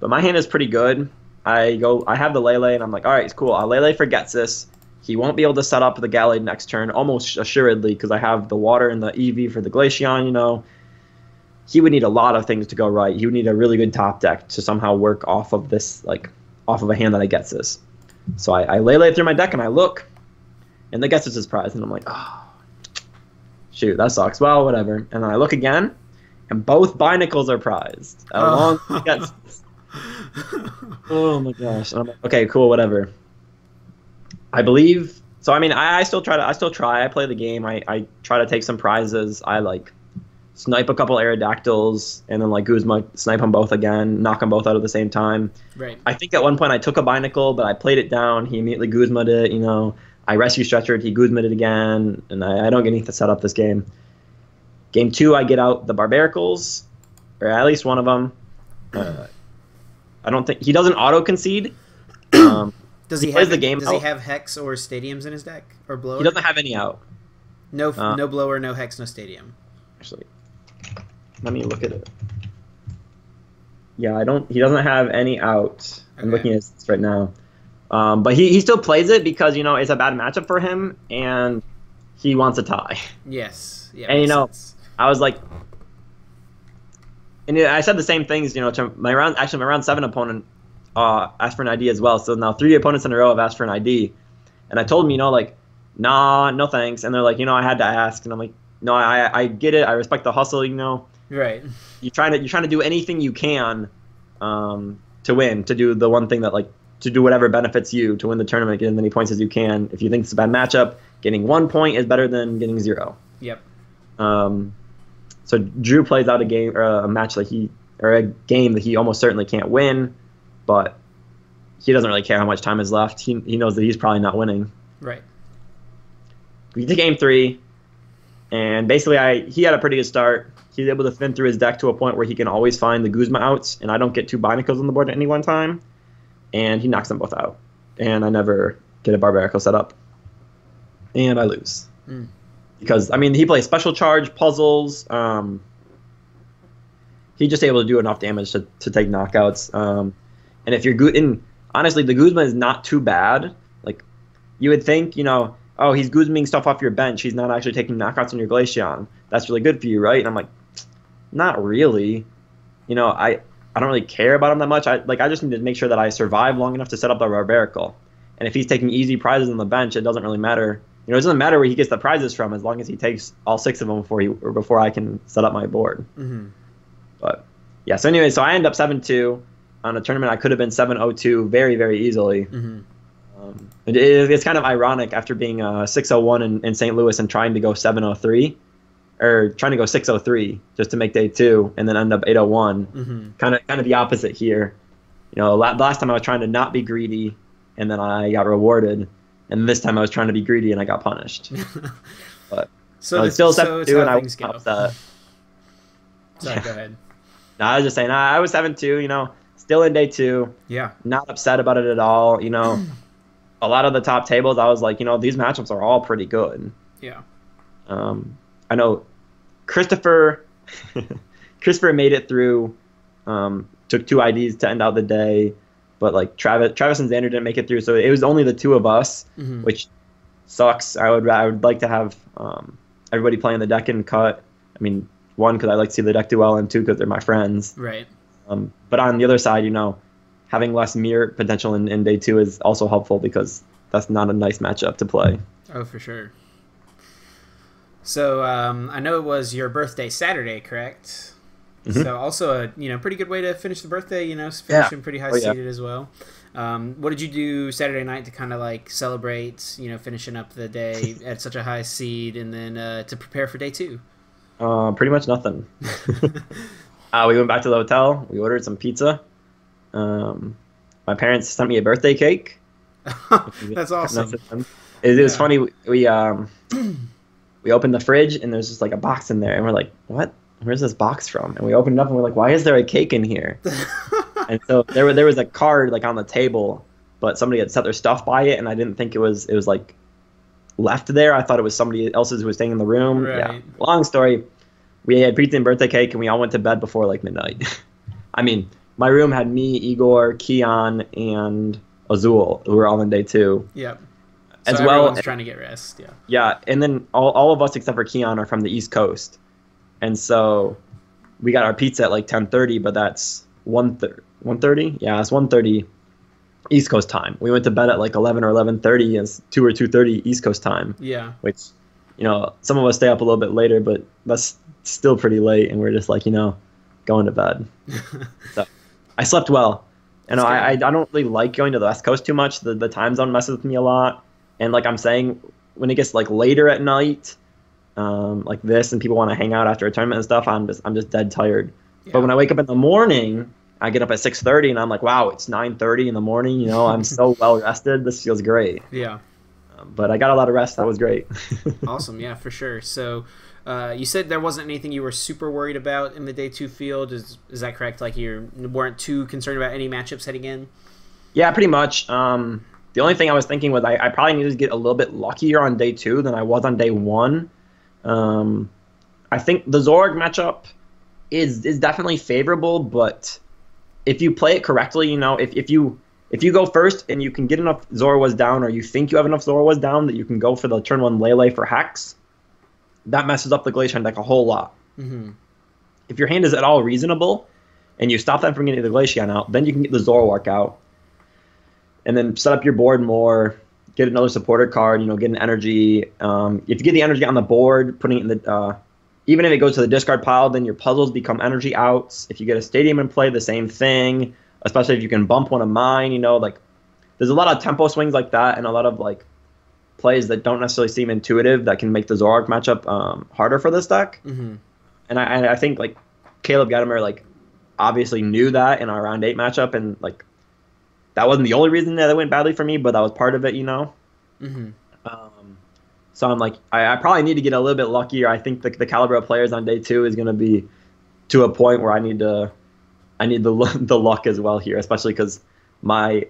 B: but my hand is pretty good. I have the Lele, and I'm like, all right, it's cool. Lele forgets this. He won't be able to set up the Gallade next turn, almost assuredly, because I have the water and the EV for the Glaceon. He would need a lot of things to go right. He would need a really good top deck to somehow work off of this, off of a hand that I gets this. So I Lele through my deck, and I look, and the Gets is prize, and I'm like, oh, shoot, that sucks. Well, whatever. And then I look again, and both Binacles are prized. Along with Gets. Oh my gosh. And I'm like, okay, cool, whatever. I believe so. I mean, I still try. I play the game. I try to take some prizes. I snipe a couple Aerodactyls, and then Guzma snipe them both again, knock them both out at the same time.
A: Right.
B: I think at one point I took a Binacle, but I played it down. He immediately Guzma'd it. I rescue stretchered. He Guzma'd it again, and I don't get anything to set up this game. Game 2, I get out the Barbaracles, or at least one of them. I don't think he doesn't auto concede.
A: Does he have Hex or Stadiums in his deck, or Blower?
B: He doesn't have any out.
A: No Blower, no Hex, no Stadium.
B: Actually, let me look at it. Yeah, he doesn't have any out. I'm looking at this right now. But he still plays it because it's a bad matchup for him, and he wants a tie.
A: Yes. Yeah.
B: And sense. I was like, and I said the same things. To my round 7 opponent. Asked for an ID as well. So now 3 opponents in a row have asked for an ID. And I told them, nah, no thanks. And they're like, I had to ask. And I'm like, no, I get it. I respect the hustle,
A: Right.
B: You're trying to do anything you can to win, to do the one thing that, to do whatever benefits you to win the tournament, get as many points as you can. If you think it's a bad matchup, getting 1 point is better than getting 0.
A: Yep.
B: So Drew plays out a game, or a game that he almost certainly can't win. But he doesn't really care how much time is left. He knows that he's probably not winning.
A: Right.
B: We get to game 3, and basically he had a pretty good start. He was able to thin through his deck to a point where he can always find the Guzma outs, and I don't get 2 Binacles on the board at any one time. And he knocks them both out. And I never get a Barbaracle set up. And I lose. Because, he plays Special Charge, Puzzles. He's just able to do enough damage to take knockouts. And if you're good, and honestly, the Guzma is not too bad. You would think, he's Guzmaing stuff off your bench. He's not actually taking knockouts on your Glaceon. That's really good for you, right? And I'm like, not really. I don't really care about him that much. I just need to make sure that I survive long enough to set up the Barbaracle. And if he's taking easy prizes on the bench, it doesn't really matter. It doesn't matter where he gets the prizes from as long as he takes all 6 of them before I can set up my board.
A: Mm-hmm.
B: But yeah, so anyway, so I end up 7-2. on a tournament I could have been 7-0-2 very, very easily.
C: Mm-hmm.
B: It's kind of ironic after being 6-0-1 in St. Louis and trying to go 7-0-3, or trying to go 6-0-3 just to make day 2 and then end up 8-0-1.
C: Mm-hmm.
B: Kind of the opposite here. You know, last time I was trying to not be greedy and then I got rewarded, and this time I was trying to be greedy and I got punished. But
C: so
B: it's still 7-2 and I was
C: go.
B: upset.
C: Sorry, go ahead.
B: No, I was just saying, I was 7-2, you know, still in day 2.
C: Yeah.
B: Not upset about it at all. You know, a lot of the top tables, I was like, you know, these matchups are all pretty good.
C: Yeah.
B: I know Christopher made it through, took 2 IDs to end out the day, but like Travis and Xander didn't make it through, so it was only the 2 of us,
C: mm-hmm.
B: which sucks. I would like to have everybody playing the deck and cut. I mean, 1, because I like to see the deck do well, and 2, because they're my friends.
C: Right.
B: But on the other side, you know, having less mirror potential in day 2 is also helpful, because that's not a nice matchup to play.
C: Oh, for sure. So I know it was your birthday Saturday, correct?
B: Mm-hmm.
C: So also a pretty good way to finish the birthday. You know, finishing pretty high seeded as well. What did you do Saturday night to kind of like celebrate? You know, finishing up the day at such a high seed, and then to prepare for day 2.
B: Pretty much nothing. We went back to the hotel. We ordered some pizza. My parents sent me a birthday cake.
C: That's awesome.
B: It was funny. We opened the fridge and there's just like a box in there, and we're like, "What? Where's this box from?" And we opened it up and we're like, "Why is there a cake in here?" And so there was a card like on the table, but somebody had set their stuff by it, and I didn't think it was like left there. I thought it was somebody else's who was staying in the room.
C: Right.
B: Yeah. Long story. We had pizza and birthday cake, and we all went to bed before like midnight. I mean, my room had me, Igor, Keon, and Azul, who were all in day 2.
C: Yep.
B: As
C: so
B: well,
C: everyone's trying to get rest. Yeah.
B: Yeah, and then all of us except for Keon are from the East Coast, and so we got our pizza at like 10:30, but that's 1:30. Yeah, it's 1:30 East Coast time. We went to bed at like 11 or 11:30, and it's 2 or 2:30 East Coast time.
C: Yeah.
B: Which, you know, some of us stay up a little bit later, but that's still pretty late, and we're just like, you know, going to bed. So I slept well. And I don't really like going to the West Coast too much. The time zone messes with me a lot. And like I'm saying, when it gets like later at night, like this, and people want to hang out after a tournament and stuff, I'm just dead tired. Yeah. But when I wake up in the morning, I get up at 6:30, and I'm like, wow, it's 9:30 in the morning. You know, I'm so well rested. This feels great.
C: Yeah.
B: But I got a lot of rest. That was great.
C: Awesome. Yeah, for sure. So you said there wasn't anything you were super worried about in the day 2 field. Is that correct? Like you weren't too concerned about any matchups heading in? Yeah,
B: pretty much. The only thing I was thinking was I probably needed to get a little bit luckier on day 2 than I was on day 1. I think the Zorg matchup is definitely favorable, but if you play it correctly, you know, if you go first and you can get enough Zorwas down, or you think you have enough Zorwas down that you can go for the turn 1 Lele for Hex, that messes up the Glaceon deck a whole lot.
C: Mm-hmm.
B: If your hand is at all reasonable and you stop them from getting the Glaceon out, then you can get the Zoroark out. And then set up your board more, get another supporter card, you know, get an energy. If you get the energy on the board, putting it in the, even if it goes to the discard pile, then your puzzles become energy outs. If you get a stadium in play, the same thing, especially if you can bump one of mine, you know, like there's a lot of tempo swings like that, and a lot of like plays that don't necessarily seem intuitive that can make the Zoroark matchup harder for this deck.
C: Mm-hmm.
B: And I think like Caleb Gadamer like obviously knew that in our round 8 matchup, and like that wasn't the only reason that it went badly for me, but that was part of it, you know.
C: Mm-hmm.
B: So I'm like, I probably need to get a little bit luckier. I think the caliber of players on day 2 is going to be to a point where I need the luck as well here, especially because my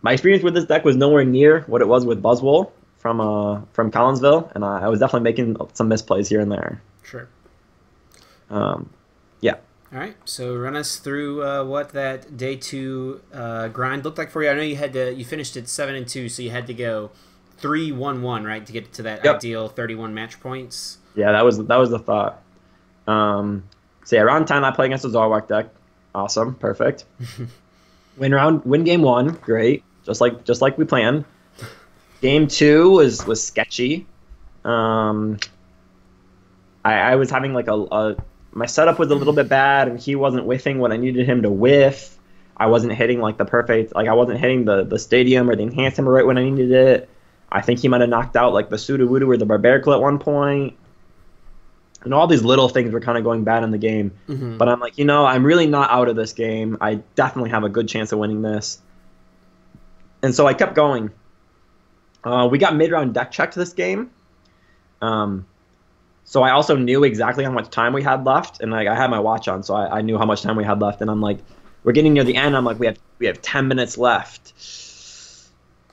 B: experience with this deck was nowhere near what it was with Buzzwole from Collinsville, and I was definitely making some misplays here and there.
C: Sure.
B: Yeah.
C: All right, so run us through what that day 2 grind looked like for you. I know you finished at 7-2, so you had to go 3-1-1, right, to get to that ideal 31 match points.
B: Yeah, that was the thought. So yeah, round 10 I play against a Zoroark deck. Awesome, perfect. Win game 1, great, just like we planned. Game 2 was sketchy. I was having like my setup was a little bit bad, and he wasn't whiffing what I needed him to whiff. I wasn't hitting like the perfect, like I wasn't hitting the stadium or the enhanced hammer right when I needed it. I think he might have knocked out like the Sudowoodo or the Barbaracle at one point. And all these little things were kind of going bad in the game.
A: Mm-hmm.
B: But I'm like, I'm really not out of this game. I definitely have a good chance of winning this. And so I kept going. We got mid-round deck checked this game. So I also knew exactly how much time we had left. And like I had my watch on, so I knew how much time we had left. And I'm like, we're getting near the end. I'm like, we have 10 minutes left.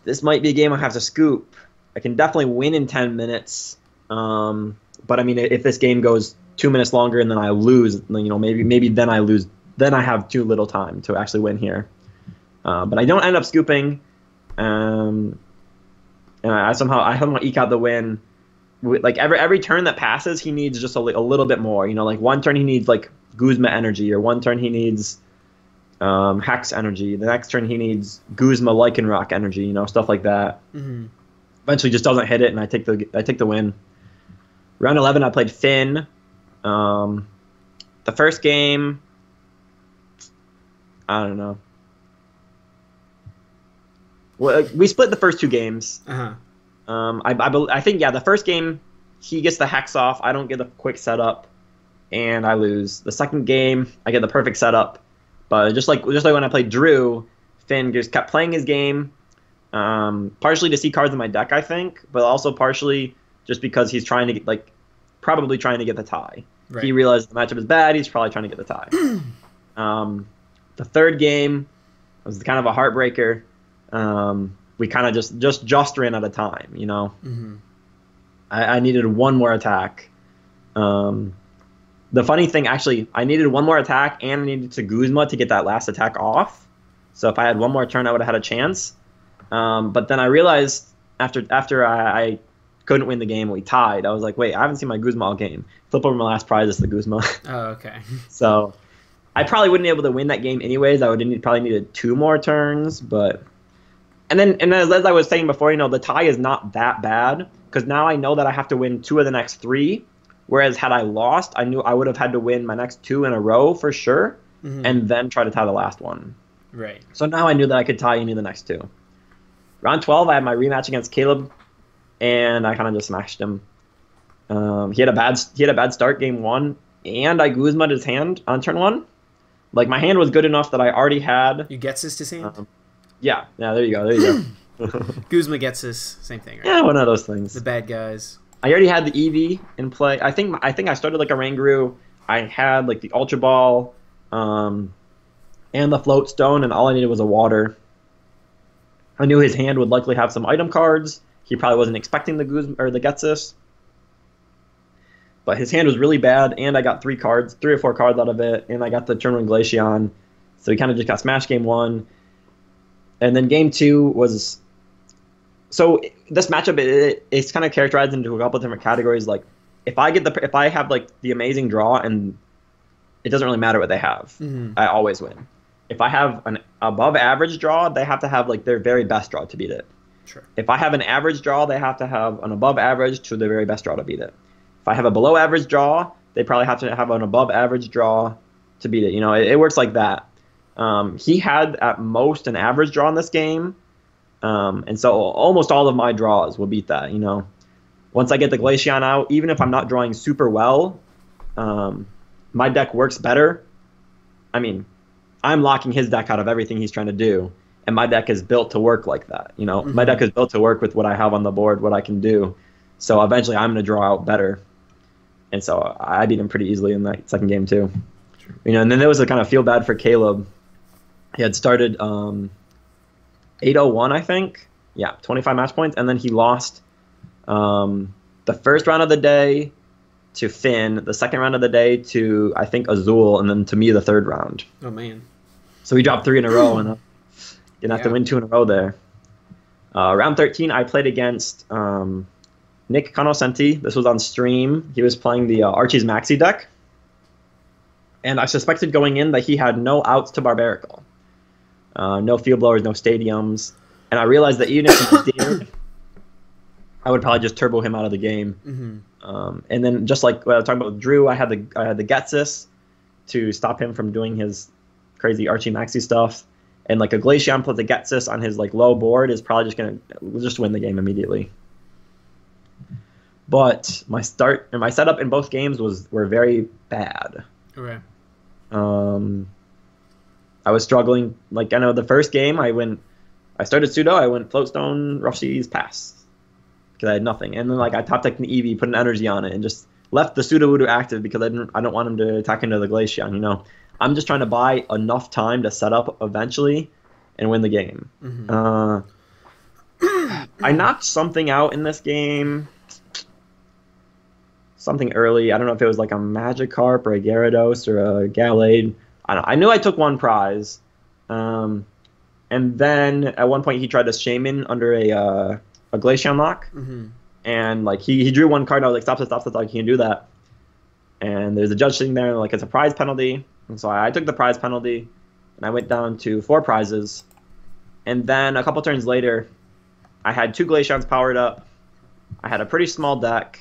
B: This might be a game I have to scoop. I can definitely win in 10 minutes. But I mean, if this game goes 2 minutes longer and then I lose, maybe then I lose. Then I have too little time to actually win here. But I don't end up scooping. And I somehow eke out the win. Like every turn that passes, he needs just a little bit more. Like one turn he needs like Guzma energy, or one turn he needs Hex energy. The next turn he needs Guzma Lycanroc energy. Stuff like that.
A: Mm-hmm.
B: Eventually, just doesn't hit it, and I take the win. Round 11, I played Finn. The first game, I don't know. Well, we split the first two games.
A: Uh-huh.
B: I think the first game he gets the Hex off. I don't get the quick setup, and I lose. The second game, I get the perfect setup, but just like when I played Drew, Finn just kept playing his game. Partially to see cards in my deck, I think, but also partially just because he's trying to get, probably trying to get the tie.
A: Right.
B: He realized the matchup is bad. He's probably trying to get the tie. The third game was kind of a heartbreaker. We kind of just ran out of time.
A: Mm-hmm.
B: I needed one more attack. The funny thing, actually, I needed one more attack and I needed to Guzma to get that last attack off. So if I had one more turn, I would have had a chance. But then I realized after I couldn't win the game, we tied. I was like, wait, I haven't seen my Guzma all game. Flip over my last prize, it's the Guzma.
A: Oh, okay.
B: So I probably wouldn't be able to win that game anyways. I would probably needed 2 more turns, but and as I was saying before, the tie is not that bad because now I know that I have to win 2 of the next 3. Whereas had I lost, I knew I would have had to win my next 2 in a row for sure, and then try to tie the last one.
A: Right.
B: So now I knew that I could tie any of the next 2. Round 12, I had my rematch against Caleb, and I kind of just smashed him. He had a bad start game 1, and I Guzma'd his hand on turn 1. Like my hand was good enough that I already had.
A: You gets his hand?
B: Yeah. There you go.
A: Guzma gets his, same thing, right?
B: Yeah, one of those things.
A: The bad guys.
B: I already had the Eevee in play. I think I started like a Ranguru. I had like the Ultra Ball, and the Float Stone, and all I needed was a water. I knew his hand would likely have some item cards. He probably wasn't expecting the Guzma or the Getsis. But his hand was really bad, and I got 3 or 4 cards out of it, and I got the turn 1 Glaceon. So he kind of just got smashed game 1. And then game 2 was... So this matchup, it's kind of characterized into a couple of different categories. Like, if I have like the amazing draw, and it doesn't really matter what they have, I always win. If I have an above average draw, they have to have like their very best draw to beat it.
A: Sure.
B: If I have an average draw, they have to have an above average to their very best draw to beat it. If I have a below average draw, they probably have to have an above average draw to beat it. It works like that. He had at most an average draw in this game. And so almost all of my draws will beat that, Once I get the Glaceon out, even if I'm not drawing super well, my deck works better. I mean, I'm locking his deck out of everything he's trying to do, and my deck is built to work like that, My deck is built to work with what I have on the board, what I can do. So eventually I'm going to draw out better. And so I beat him pretty easily in that second game too. Sure. And then there was a kind of feel bad for Caleb. He had started 801, I think. Yeah, 25 match points. And then he lost the first round of the day to Finn, the second round of the day to, I think, Azul, and then to me the third round.
A: Oh, man.
B: So he dropped 3 in a row, and didn't have to win 2 in a row there. Round 13, I played against Nick Conoscenti. This was on stream. He was playing the Archie's Maxi deck. And I suspected going in that he had no outs to Barbaracle. No field blowers, no stadiums. And I realized that even if he did, I would probably just turbo him out of the game. And then just like what I was talking about with Drew, I had the Getsis to stop him from doing his crazy Archie Maxi stuff. And like a Glaceon plus a Getsus on his like low board is probably just gonna just win the game immediately. But my setup in both games were very bad.
C: Okay.
B: I was struggling. Like I know the first game I started pseudo. I went Floatstone, Rough Seas, pass because I had nothing, and then like I top decked an Eevee, put an energy on it, and just left the Sudowoodo active because I don't want him to attack into the Glaceon. You know, I'm just trying to buy enough time to set up eventually and win the game. Mm-hmm. I knocked something out in this game. Something early. I don't know if it was like a Magikarp or a Gyarados or a Gallade. I don't know. I knew I took one prize. And then at one point he tried to Shaman under a Glaceon lock.
C: Mm-hmm.
B: And like he drew one card and I was like, stop, like he can do that. And there's a judge sitting there and like it's a prize penalty. And so I took the prize penalty and I went down to 4 prizes. And then a couple turns later, I had 2 Glaceons powered up. I had a pretty small deck.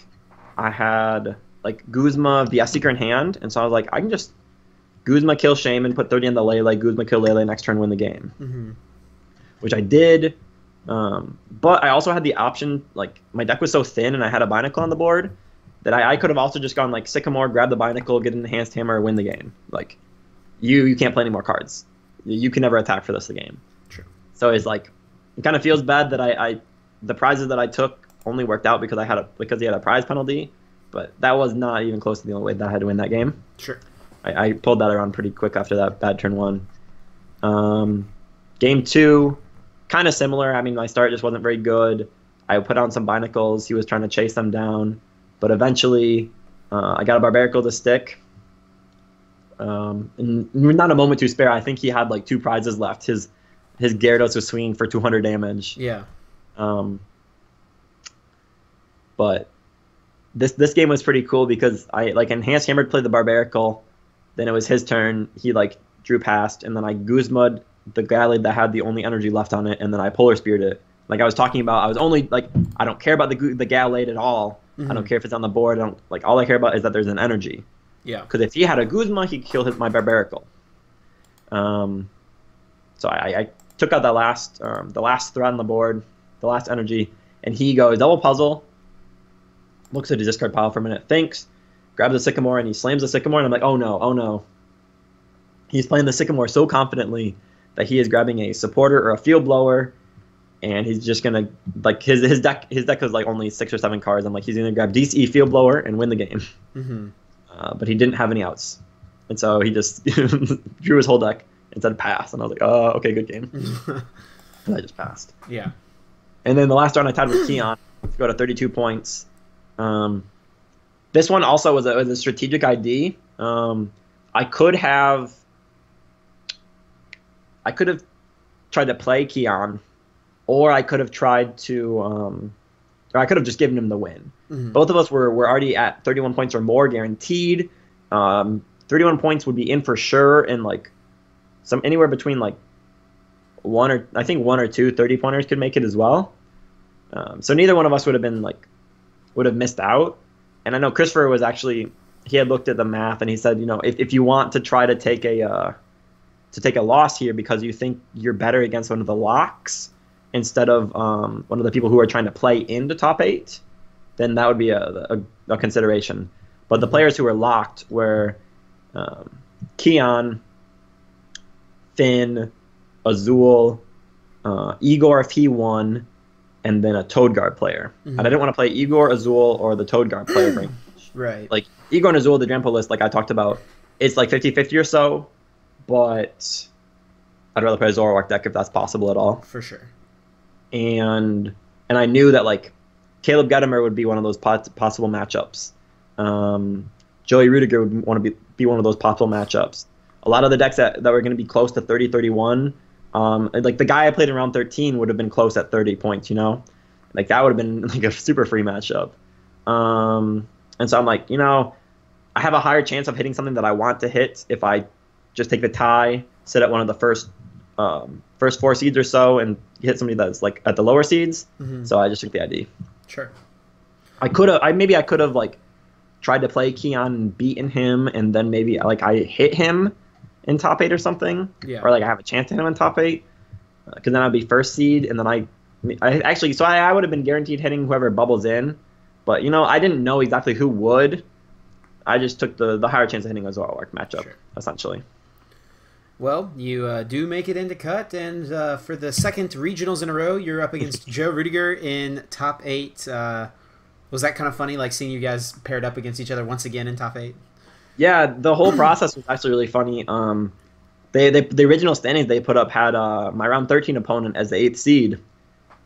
B: I had like Guzma VS Seeker in hand, and so I was like, I can just Guzma kill Shaman, put 30 on the Lele, Guzma kill Lele, next turn win the game.
C: Mm-hmm.
B: Which I did, but I also had the option, like my deck was so thin and I had a Binacle on the board that I could have also just gone like Sycamore, grab the Binacle, get an Enhanced Hammer, win the game. Like you can't play any more cards. You can never attack for this game.
C: True.
B: So it's like it kind of feels bad that the prizes that I took only worked out because he had a prize penalty, but that was not even close to the only way that I had to win that game.
C: Sure.
B: I pulled that around pretty quick after that bad turn 1. Game 2, kind of similar. I mean, my start just wasn't very good. I put on some Binacles. He was trying to chase them down, but eventually I got a Barbaracle to stick. And not a moment to spare. I think he had like 2 prizes left. His Gyarados was swinging for 200 damage.
C: Yeah.
B: But this game was pretty cool because I like Enhanced Hammered played the Barbaracle, then it was his turn. He like drew past, and then I Guzma'd the Gallade that had the only energy left on it, and then I Polar Speared it. Like I was talking about, I was only like I don't care about the Gallade at all. Mm-hmm. I don't care if it's on the board. I don't like all I care about is that there's an energy.
C: Yeah.
B: Because if he had a Guzma, he'd kill my Barbaracle. So I took out the last threat on the board, the last energy, and he goes double puzzle. Looks at his discard pile for a minute, thinks, grabs the Sycamore, and he slams the Sycamore, and I'm like, oh no. He's playing the Sycamore so confidently that he is grabbing a Supporter or a Field Blower, and he's just gonna like his deck was like only 6 or 7 cards. I'm like, he's gonna grab DCE Field Blower and win the game.
C: Mm-hmm.
B: But he didn't have any outs, and so he just drew his whole deck and said pass, and I was like, oh, okay, good game. And I just passed.
C: Yeah.
B: And then the last round I tied with Keon to go to 32 points. This one also was a strategic ID. I could have tried to play Keon, or I could have tried to, or I could have just given him the win. Mm-hmm. Both of us were already at 31 points or more guaranteed. 31 points would be in for sure, and like anywhere between like 1 or 2 30-pointers could make it as well. So neither one of us would have missed out. And I know Christopher was actually, he had looked at the math and he said, you know, if you want to try to take a loss here because you think you're better against one of the locks instead of one of the people who are trying to play into top 8, then that would be a consideration. But the players who were locked were Keon, Finn, Azul, Igor if he won, and then a Toad Guard player. Mm-hmm. And I didn't want to play Igor, Azul, or the Toad Guard player.
C: Right.
B: Like, Igor and Azul, the Drampo list, like I talked about, it's like 50-50 or so, but I'd rather play a Zoroark deck if that's possible at all.
C: For sure.
B: And I knew that, like, Caleb Gedimer would be one of those possible matchups. Joey Rudiger would want to be one of those possible matchups. A lot of the decks that were going to be close to 30-31, like the guy I played in round 13 would have been close at 30 points, you know? Like that would have been like a super free matchup. And so I'm like, you know, I have a higher chance of hitting something that I want to hit if I just take the tie, sit at one of the first 4 seeds or so, and hit somebody that's like at the lower seeds. Mm-hmm. So I just took the ID.
C: Sure.
B: I could have like tried to play Keon and beaten him, and then maybe like I hit him in top 8 or something.
A: Yeah.
B: Or like I have a chance to hit him in top 8. Because then I'd be first seed, and then I actually, so I would have been guaranteed hitting whoever bubbles in. But, you know, I didn't know exactly who would. I just took the higher chance of hitting a Zoroark matchup, essentially.
A: Well, you do make it into cut, and for the second regionals in a row, you're up against Joe Rudiger in top 8. Was that kind of funny, like seeing you guys paired up against each other once again in top 8?
B: Yeah, the whole process was actually really funny. The original standings they put up had my round 13 opponent as the 8th seed,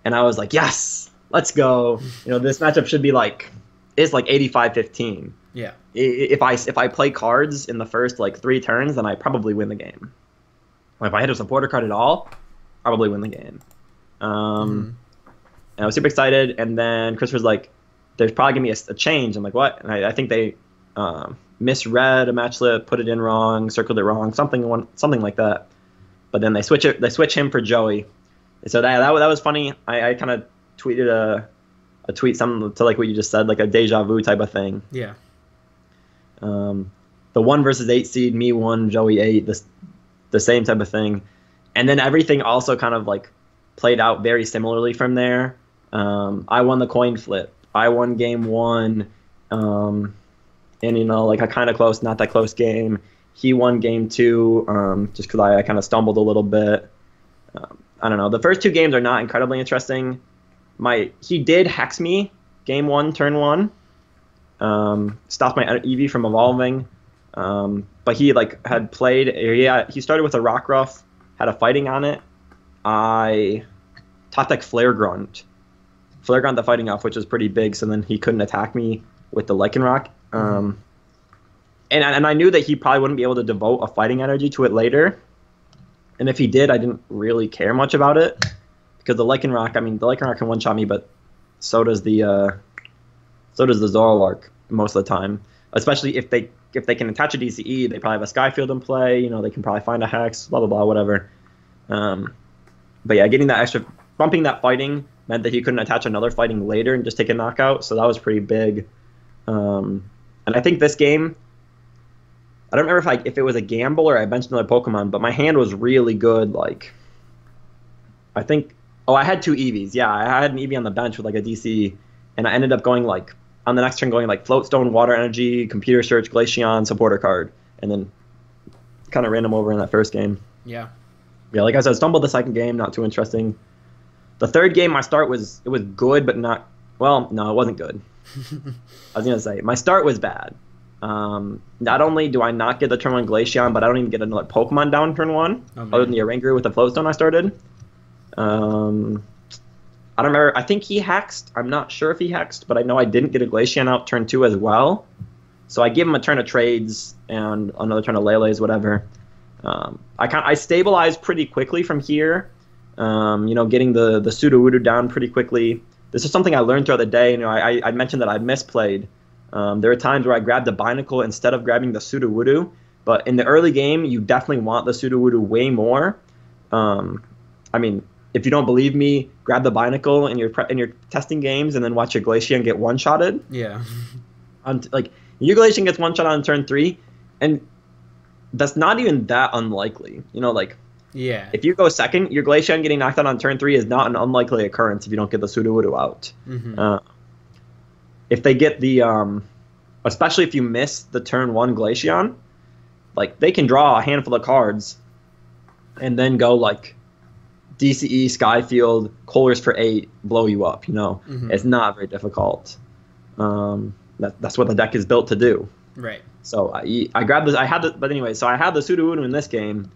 B: and I was like, yes, let's go. You know, this matchup should be like, it's like 85-15.
A: Yeah.
B: If I play cards in the first like 3 turns, then I probably win the game. If I hit a supporter card at all, probably win the game. And I was super excited, and then Chris was like, "There's probably gonna be a change." I'm like, "What?" And I think they misread a match slip, put it in wrong, circled it wrong, something like that. But then they switch him for Joey. So that was funny. I kind of tweeted a tweet something to like what you just said, like a deja vu type of thing.
A: Yeah.
B: The 1 versus 8 seed, me 1, Joey 8, the same type of thing. And then everything also kind of like played out very similarly from there. I won the coin flip. I won game 1. And, you know, like a kind of close, not that close game. He won game 2 just because I kind of stumbled a little bit. I don't know. The first 2 games are not incredibly interesting. He did hex me game 1, turn 1. Stopped my Eevee from evolving. But he like had played. He started with a Rock Ruff, had a fighting on it. I top deck Flare Grunt the fighting off, which was pretty big. So then he couldn't attack me with the Lycanroc. And I knew that he probably wouldn't be able to devote a fighting energy to it later. And if he did, I didn't really care much about it because the Lycanroc can one-shot me, but so does the Zoroark most of the time. Especially if they can attach a DCE, they probably have a Skyfield in play. You know, they can probably find a Hex, blah blah blah, whatever. But yeah, getting that extra, bumping that fighting meant that he couldn't attach another fighting later and just take a knockout. So that was pretty big. And I think this game, I don't remember if it was a gamble or I benched another Pokemon, but my hand was really good. Like, I think, I had 2 Eevees. Yeah, I had an Eevee on the bench with like a DC, and I ended up going like, on the next turn going like Float Stone, Water Energy, Computer Search, Glaceon, supporter card, and then kind of ran him over in that first game.
A: Yeah.
B: Yeah, like I said, stumbled the second game, not too interesting. The third game, my start was good, but not, well, no, it wasn't good. I was going to say, my start was bad. Not only do I not get the turn 1 Glaceon, but I don't even get another Pokemon down turn 1, other than the Oranguru with the Float Stone I started. I don't remember. I think he hexed. I'm not sure if he hexed, but I know I didn't get a Glaceon out turn 2 as well. So I give him a turn of trades and another turn of Lele's, whatever. I stabilized pretty quickly from here. You know, getting the Sudowoodo down pretty quickly. This is something I learned throughout the day. You know, I mentioned that I misplayed. There are times where I grabbed the Binacle instead of grabbing the Sudowoodo, but in the early game, you definitely want the Sudowoodo way more. I mean, if you don't believe me, grab the Binacle in your testing games and then watch your Glaceon get one-shotted.
A: Yeah.
B: Like, your Glaceon gets one-shot on turn 3, and that's not even that unlikely. You know, like,
A: yeah.
B: If you go second, your Glaceon getting knocked out on turn 3 is not an unlikely occurrence if you don't get the Sudowoodo out. If they get the, especially if you miss the turn 1 Glaceon, like, they can draw a handful of cards and then go, like, DCE, Skyfield, Colors for 8, blow you up, you know? It's not very difficult. That's what the deck is built to do.
A: Right.
B: So I grabbed this, but anyway, so I had the Sudowoodo in this game,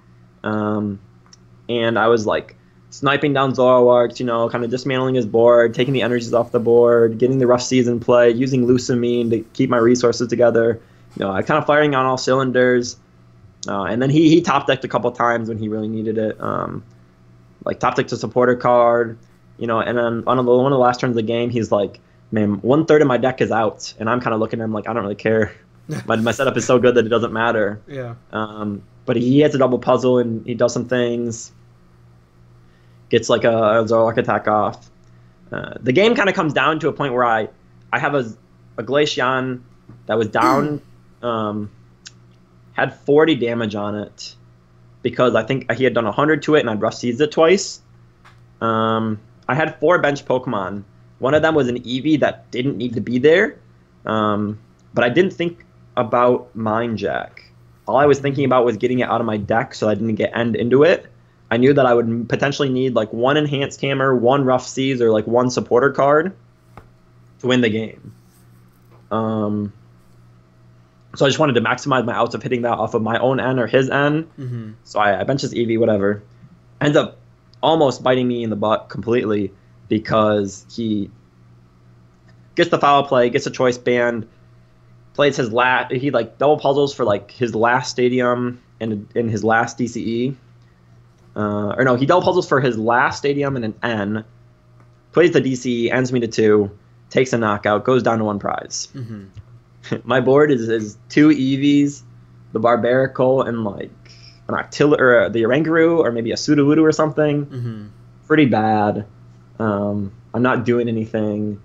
B: and I was, like, sniping down Zoroark, you know, kind of dismantling his board, taking the energies off the board, getting the Rough Season play, using Lusamine to keep my resources together. You know, I kind of firing on all cylinders. And then he top decked a couple times when he really needed it. Like top decked a supporter card, you know, and then on one of the last turns of the game, he's like, man, 1/3 of my deck is out. And I'm kind of looking at him like, I don't really care. My setup is so good that it doesn't matter.
A: Yeah.
B: But he hits a double puzzle and he does some things. Gets like a Zoroark attack off. The game kind of comes down to a point where I have a Glaceon that was down, had 40 damage on it, because I think he had done 100 to it and I'd rough seized it twice. I had 4 bench Pokemon. One of them was an Eevee that didn't need to be there, but I didn't think about Mind Jack. All I was thinking about was getting it out of my deck so I didn't get end into it. I knew that I would potentially need like 1 Enhanced Hammer, 1 Rough Seas, or like 1 supporter card to win the game. So I just wanted to maximize my outs of hitting that off of my own N or his N.
C: Mm-hmm.
B: So I benched his Eevee, whatever. Ends up almost biting me in the butt completely because he gets the foul play, gets a choice band, plays his last. He like double puzzles for like his last stadium and in his last DCE. Or no, he double puzzles for his last stadium and an N. Plays the DCE, ends me to 2, takes a knockout, goes down to 1 prize.
C: Mm-hmm.
B: My board is 2 Eevees, the Barbaracle, and like an Octilla or the Oranguru or maybe a Sudowoodo or something.
C: Mm-hmm.
B: Pretty bad. I'm not doing anything.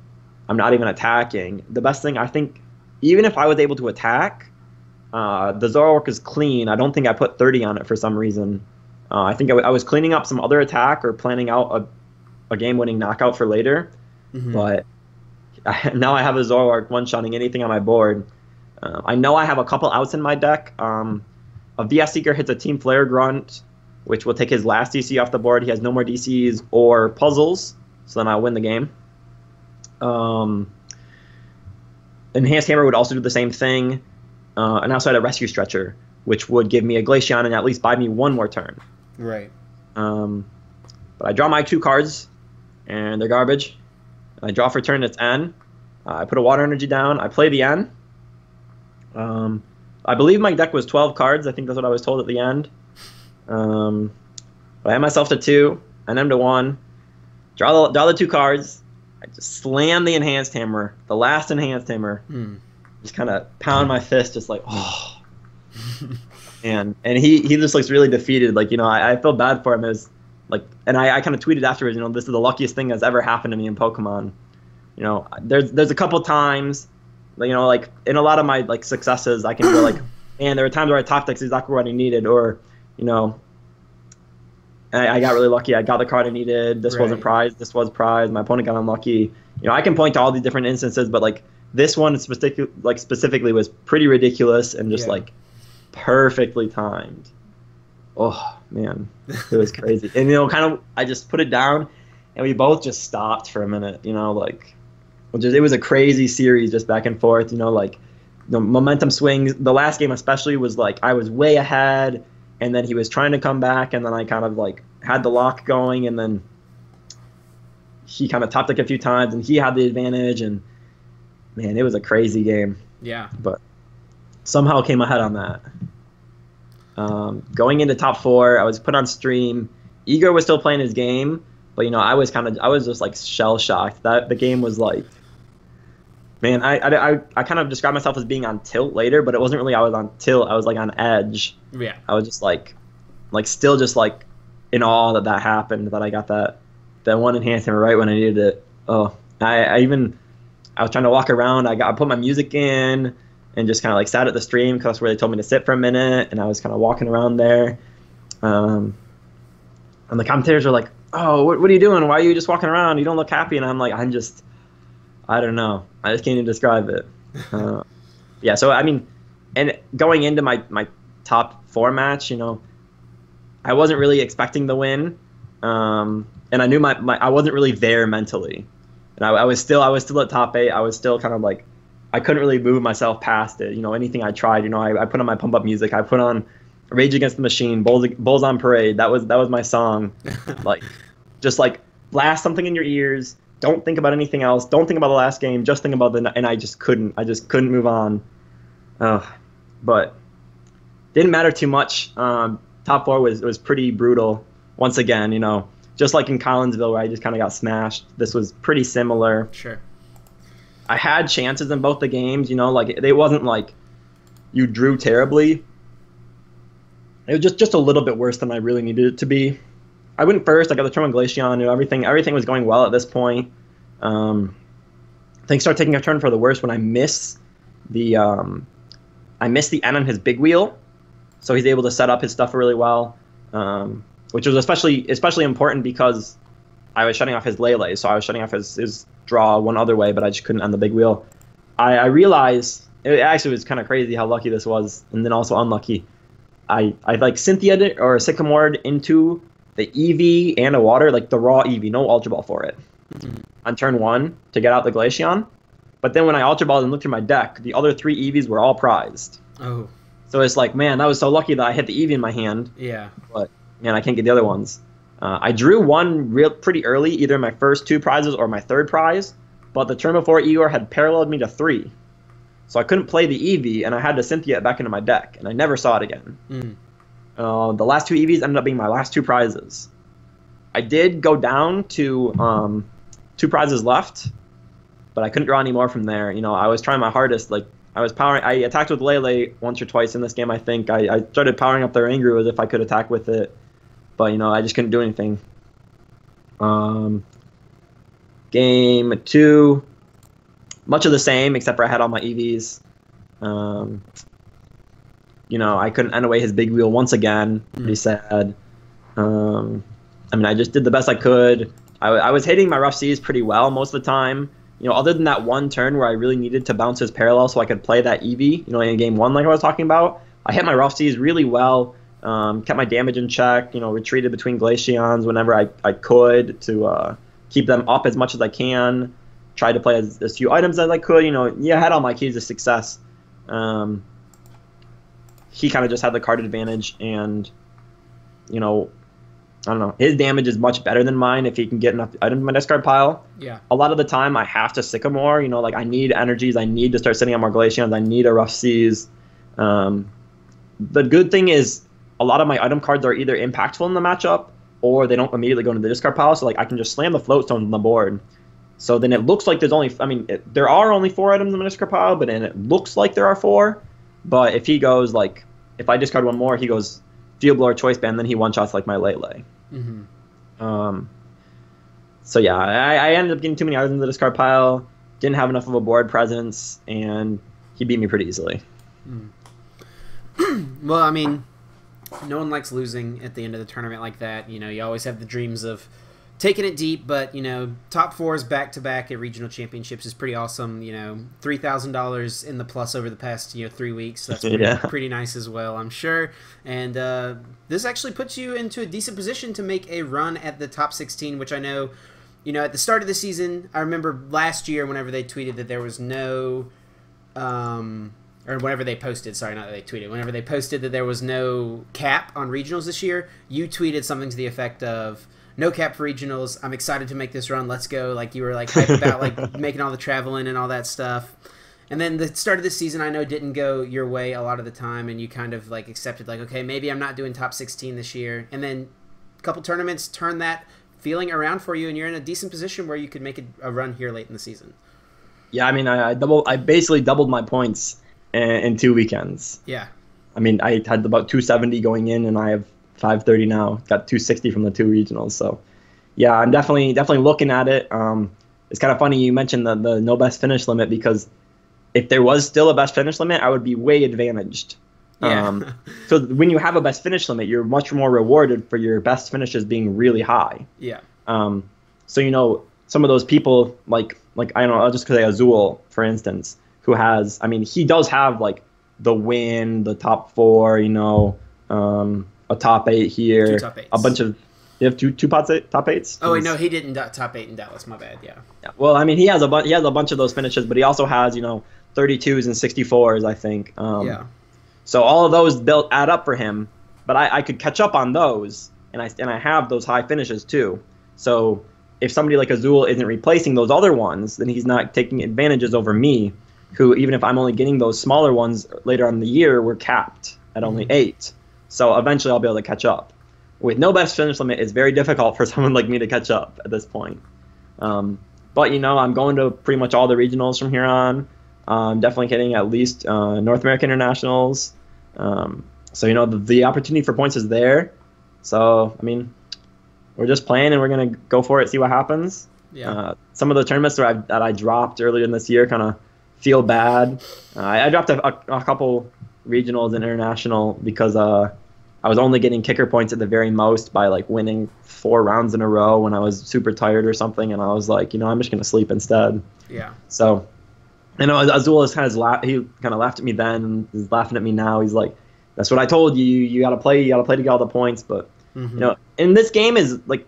B: I'm not even attacking. The best thing, I think, even if I was able to attack, the Zoroark is clean. I don't think I put 30 on it for some reason. I think I was cleaning up some other attack or planning out a game-winning knockout for later.
C: Mm-hmm.
B: But now I have a Zoroark one-shotting anything on my board. I know I have a couple outs in my deck. A VS Seeker hits a Team Flare Grunt, which will take his last DC off the board. He has no more DCs or puzzles, so then I'll win the game. Enhanced Hammer would also do the same thing. And I also had a Rescue Stretcher, which would give me a Glaceon and at least buy me 1 more turn.
C: Right.
B: But I draw my 2 cards, and they're garbage. I draw for turn, it's N. I put a Water Energy down. I play the N. I believe my deck was 12 cards. I think that's what I was told at the end. But I had myself to 2, and M to 1. Draw the 2 cards. I just slam the Enhanced Hammer, the last Enhanced Hammer. Just kind of pound my fist, just like, oh. and he just looks really defeated. Like, I feel bad for him as like, and I kind of tweeted afterwards, this is the luckiest thing that's ever happened to me in Pokemon. There's a couple times, like in a lot of my like successes, I can go like, man, there were times where I top decked exactly what I needed, or I got really lucky. I got the card I needed. This wasn't prized. This was prized. My opponent got unlucky. I can point to all these different instances, but like this one specifically was pretty ridiculous and just like perfectly timed. Oh man, it was crazy. And kind of I just put it down, and we both just stopped for a minute. Like it was a crazy series, just back and forth. Like the momentum swings. The last game especially was like I was way ahead, and then he was trying to come back, and then I kind of like had the lock going, and then he kind of topped like a few times, and he had the advantage, and man, it was a crazy game.
C: Yeah.
B: But somehow came ahead on that. Going into top 4, I was put on stream. Igor was still playing his game, but I was just like shell shocked. That the game was like, man, I kind of described myself as being on tilt later, but it wasn't really I was on tilt. I was like on edge.
C: Yeah.
B: I was just like still just like in awe that happened, that I got that 1 Enhanced Hammer right when I needed it. Oh, I was trying to walk around. I put my music in and just kind of like sat at the stream because that's where they told me to sit for a minute, and I was kind of walking around there. And the commentators were like, "Oh, what are you doing? Why are you just walking around? You don't look happy." And I'm like, I don't know. I just can't even describe it. Yeah, so I mean, and going into my top 4 match, I wasn't really expecting the win, and I knew I wasn't really there mentally, and I was still at top 8. I was still kind of like, I couldn't really move myself past it. Anything I tried, I put on my pump up music. I put on Rage Against the Machine, Bulls on Parade. That was my song. Like, just like blast something in your ears. Don't think about anything else. Don't think about the last game. Just think about and I just couldn't. I just couldn't move on. But didn't matter too much. Top 4 was pretty brutal. Once again, just like in Collinsville where I just kind of got smashed. This was pretty similar.
C: Sure.
B: I had chances in both the games. Like it wasn't like you drew terribly. It was just a little bit worse than I really needed it to be. I went first. I got the turn on Glaceon. Everything was going well at this point. Things start taking a turn for the worse when I miss the N on his big wheel, so he's able to set up his stuff really well. which was especially important because I was shutting off his Lele, so I was shutting off his draw one other way, but I just couldn't end the big wheel. I realized it actually was kind of crazy how lucky this was, and then also unlucky. I like Cynthia'd it or Sycamore'd into the EV and a water, like the raw EV, no Ultra Ball for it, on turn 1 to get out the Glaceon. But then when I Ultra Balled and looked through my deck, the other 3 EVs were all prized.
A: Oh.
B: So it's like, man, that was so lucky that I hit the EV in my hand.
A: Yeah.
B: But, man, I can't get the other ones. I drew one pretty early, either my first 2 prizes or my 3rd prize, but the turn before Igor had paralleled me to 3. So I couldn't play the Eevee, and I had to Cynthia it back into my deck, and I never saw it again. The last 2 Eevees ended up being my last 2 prizes. I did go down to 2 prizes left, but I couldn't draw any more from there. You know, I was trying my hardest. Like, I attacked with Lele once or twice in this game, I think. I started powering up their Angru as if I could attack with it, but, you know, I just couldn't do anything. Game 2, much of the same, except for I had all my EVs. You know, I couldn't end away his big wheel once again. Pretty sad. I mean, I just did the best I could. I was hitting my rough seas pretty well most of the time. You know, other than that one turn where I really needed to bounce his parallel so I could play that Eevee, you know, in game 1 like I was talking about, I hit my rough seas really well. Kept my damage in check, you know, retreated between Glaceons whenever I could to keep them up as much as I can. Tried to play as few items as I could, you know. Yeah, I had all my keys to success. He kind of just had the card advantage, and, you know, I don't know. His damage is much better than mine if he can get enough items in my discard pile.
A: Yeah.
B: A lot of the time, I have to Sycamore. You know, like, I need energies. I need to start sending out more Glaceons. I need a Rough Seas. The good thing is a lot of my item cards are either impactful in the matchup or they don't immediately go into the discard pile. So, like, I can just slam the float stones on the board. So then it looks like there's only, I mean, there are only 4 items in the discard pile, but then it looks like there are 4. But if he goes, like, if I discard one more, he goes Field Blower, Choice Band, then he one-shots, like, my Lele. So, yeah, I ended up getting too many items in the discard pile, didn't have enough of a board presence, and he beat me pretty easily.
A: Well, I mean, no one likes losing at the end of the tournament like that. You know, you always have the dreams of taking it deep, but, you know, top 4s back-to-back at regional championships is pretty awesome. You know, $3,000 in the plus over the past, 3 weeks. That's pretty nice as well, I'm sure. And this actually puts you into a decent position to make a run at the top 16, which I know, at the start of the season, I remember last year whenever they tweeted that there was no... or whenever they posted, sorry, not that they tweeted, whenever they posted that there was no cap on regionals this year, you tweeted something to the effect of, no cap for regionals, I'm excited to make this run, let's go. Like, you were, like, hyped about, like, making all the traveling and all that stuff. And then the start of the season, I know, didn't go your way a lot of the time, and you kind of, like, accepted, like, okay, maybe I'm not doing top 16 this year. And then a couple tournaments turned that feeling around for you, and you're in a decent position where you could make a run here late in the season.
B: Yeah, I mean, I basically doubled my points in 2 weekends.
A: Yeah. I
B: mean, I had about 270 going in, and I have 530 now. Got 260 from the 2 regionals. So, yeah, I'm definitely looking at it. It's kind of funny you mentioned the no best finish limit, because if there was still a best finish limit, I would be way advantaged.
A: Yeah.
B: So when you have a best finish limit, you're much more rewarded for your best finishes being really high.
A: Yeah.
B: So, some of those people, like I don't know, I'll just say Azul, for instance, who has, I mean, he does have, like, the win, the top 4, a top 8 here,
A: 2 top 8s.
B: A bunch of, you have two top 8s?
A: Oh, wait, no, he didn't top 8 in Dallas, my bad, yeah.
B: Well, I mean, he has a bunch of those finishes, but he also has, 32s and 64s, I think.
A: Yeah.
B: So all of those add up for him, but I could catch up on those, and I have those high finishes too. So if somebody like Azul isn't replacing those other ones, then he's not taking advantages over me, who, even if I'm only getting those smaller ones later on in the year, we're capped at only 8. So eventually I'll be able to catch up. With no best finish limit, it's very difficult for someone like me to catch up at this point. But, I'm going to pretty much all the regionals from here on. I'm definitely hitting at least North American Internationals. So, the opportunity for points is there. So, I mean, we're just playing and we're going to go for it, see what happens.
A: Yeah.
B: Some of the tournaments that I dropped earlier in this year kind of feel bad. I dropped a couple regionals and international because I was only getting kicker points at the very most by like winning 4 rounds in a row when I was super tired or something, and I was like, I'm just gonna sleep instead.
A: Yeah.
B: So, Azul is he kind of laughed at me then, and he's laughing at me now. He's like, "That's what I told you. You gotta play to get all the points." But in this game is like,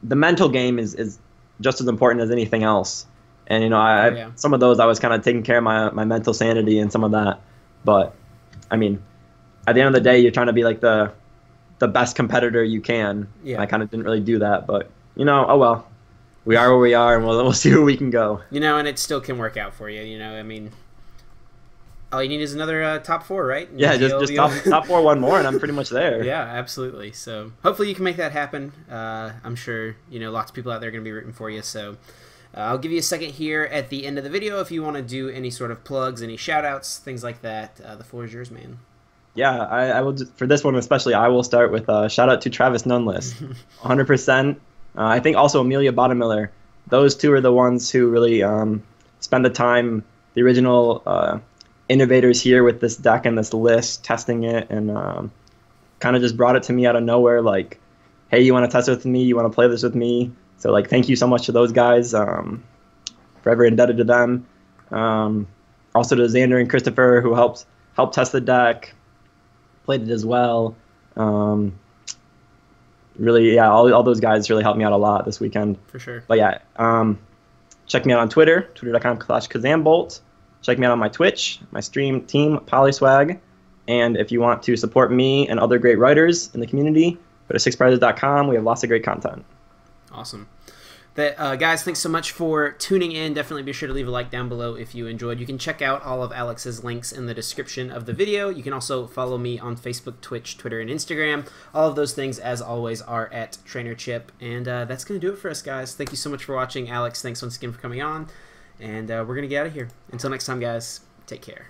B: the mental game is just as important as anything else. And some of those I was kind of taking care of my mental sanity and some of that. But I mean, at the end of the day, you're trying to be like the best competitor you can. Yeah. I kind of didn't really do that, but oh well. We are where we are, and we'll see where we can go.
A: And it still can work out for you. I mean, all you need is another top 4, right? And
B: yeah, just top 4, one more, and I'm pretty much there.
A: Yeah, absolutely. So hopefully you can make that happen. I'm sure lots of people out there are going to be rooting for you. So I'll give you a second here at the end of the video if you want to do any sort of plugs, any shout-outs, things like that. The floor is yours, man.
B: Yeah, I will. For this one especially, I will start with shout out to Travis Nunless, 100%. I think also Amelia Bottomiller. Those two are the ones who really spend the time, the original innovators here with this deck and this list, testing it, and kind of just brought it to me out of nowhere. Like, hey, you want to test it with me? You want to play this with me? So like, thank you so much to those guys. Forever indebted to them. Also to Xander and Christopher who helped test the deck, played it as well. Really, yeah, all those guys really helped me out a lot this weekend.
A: For sure.
B: But yeah, check me out on Twitter, twitter.com/KazamBolt. Check me out on my Twitch, my stream, Team Polyswag. And if you want to support me and other great writers in the community, go to sixprizes.com. We have lots of great content.
A: Awesome. Guys, thanks so much for tuning in. Definitely be sure to leave a like down below if you enjoyed. You can check out all of Alex's links in the description of the video. You can also follow me on Facebook, Twitch, Twitter, and Instagram. All of those things, as always, are at TrainerChip. And that's going to do it for us, guys. Thank you so much for watching. Alex, thanks once again for coming on. And we're going to get out of here. Until next time, guys, take care.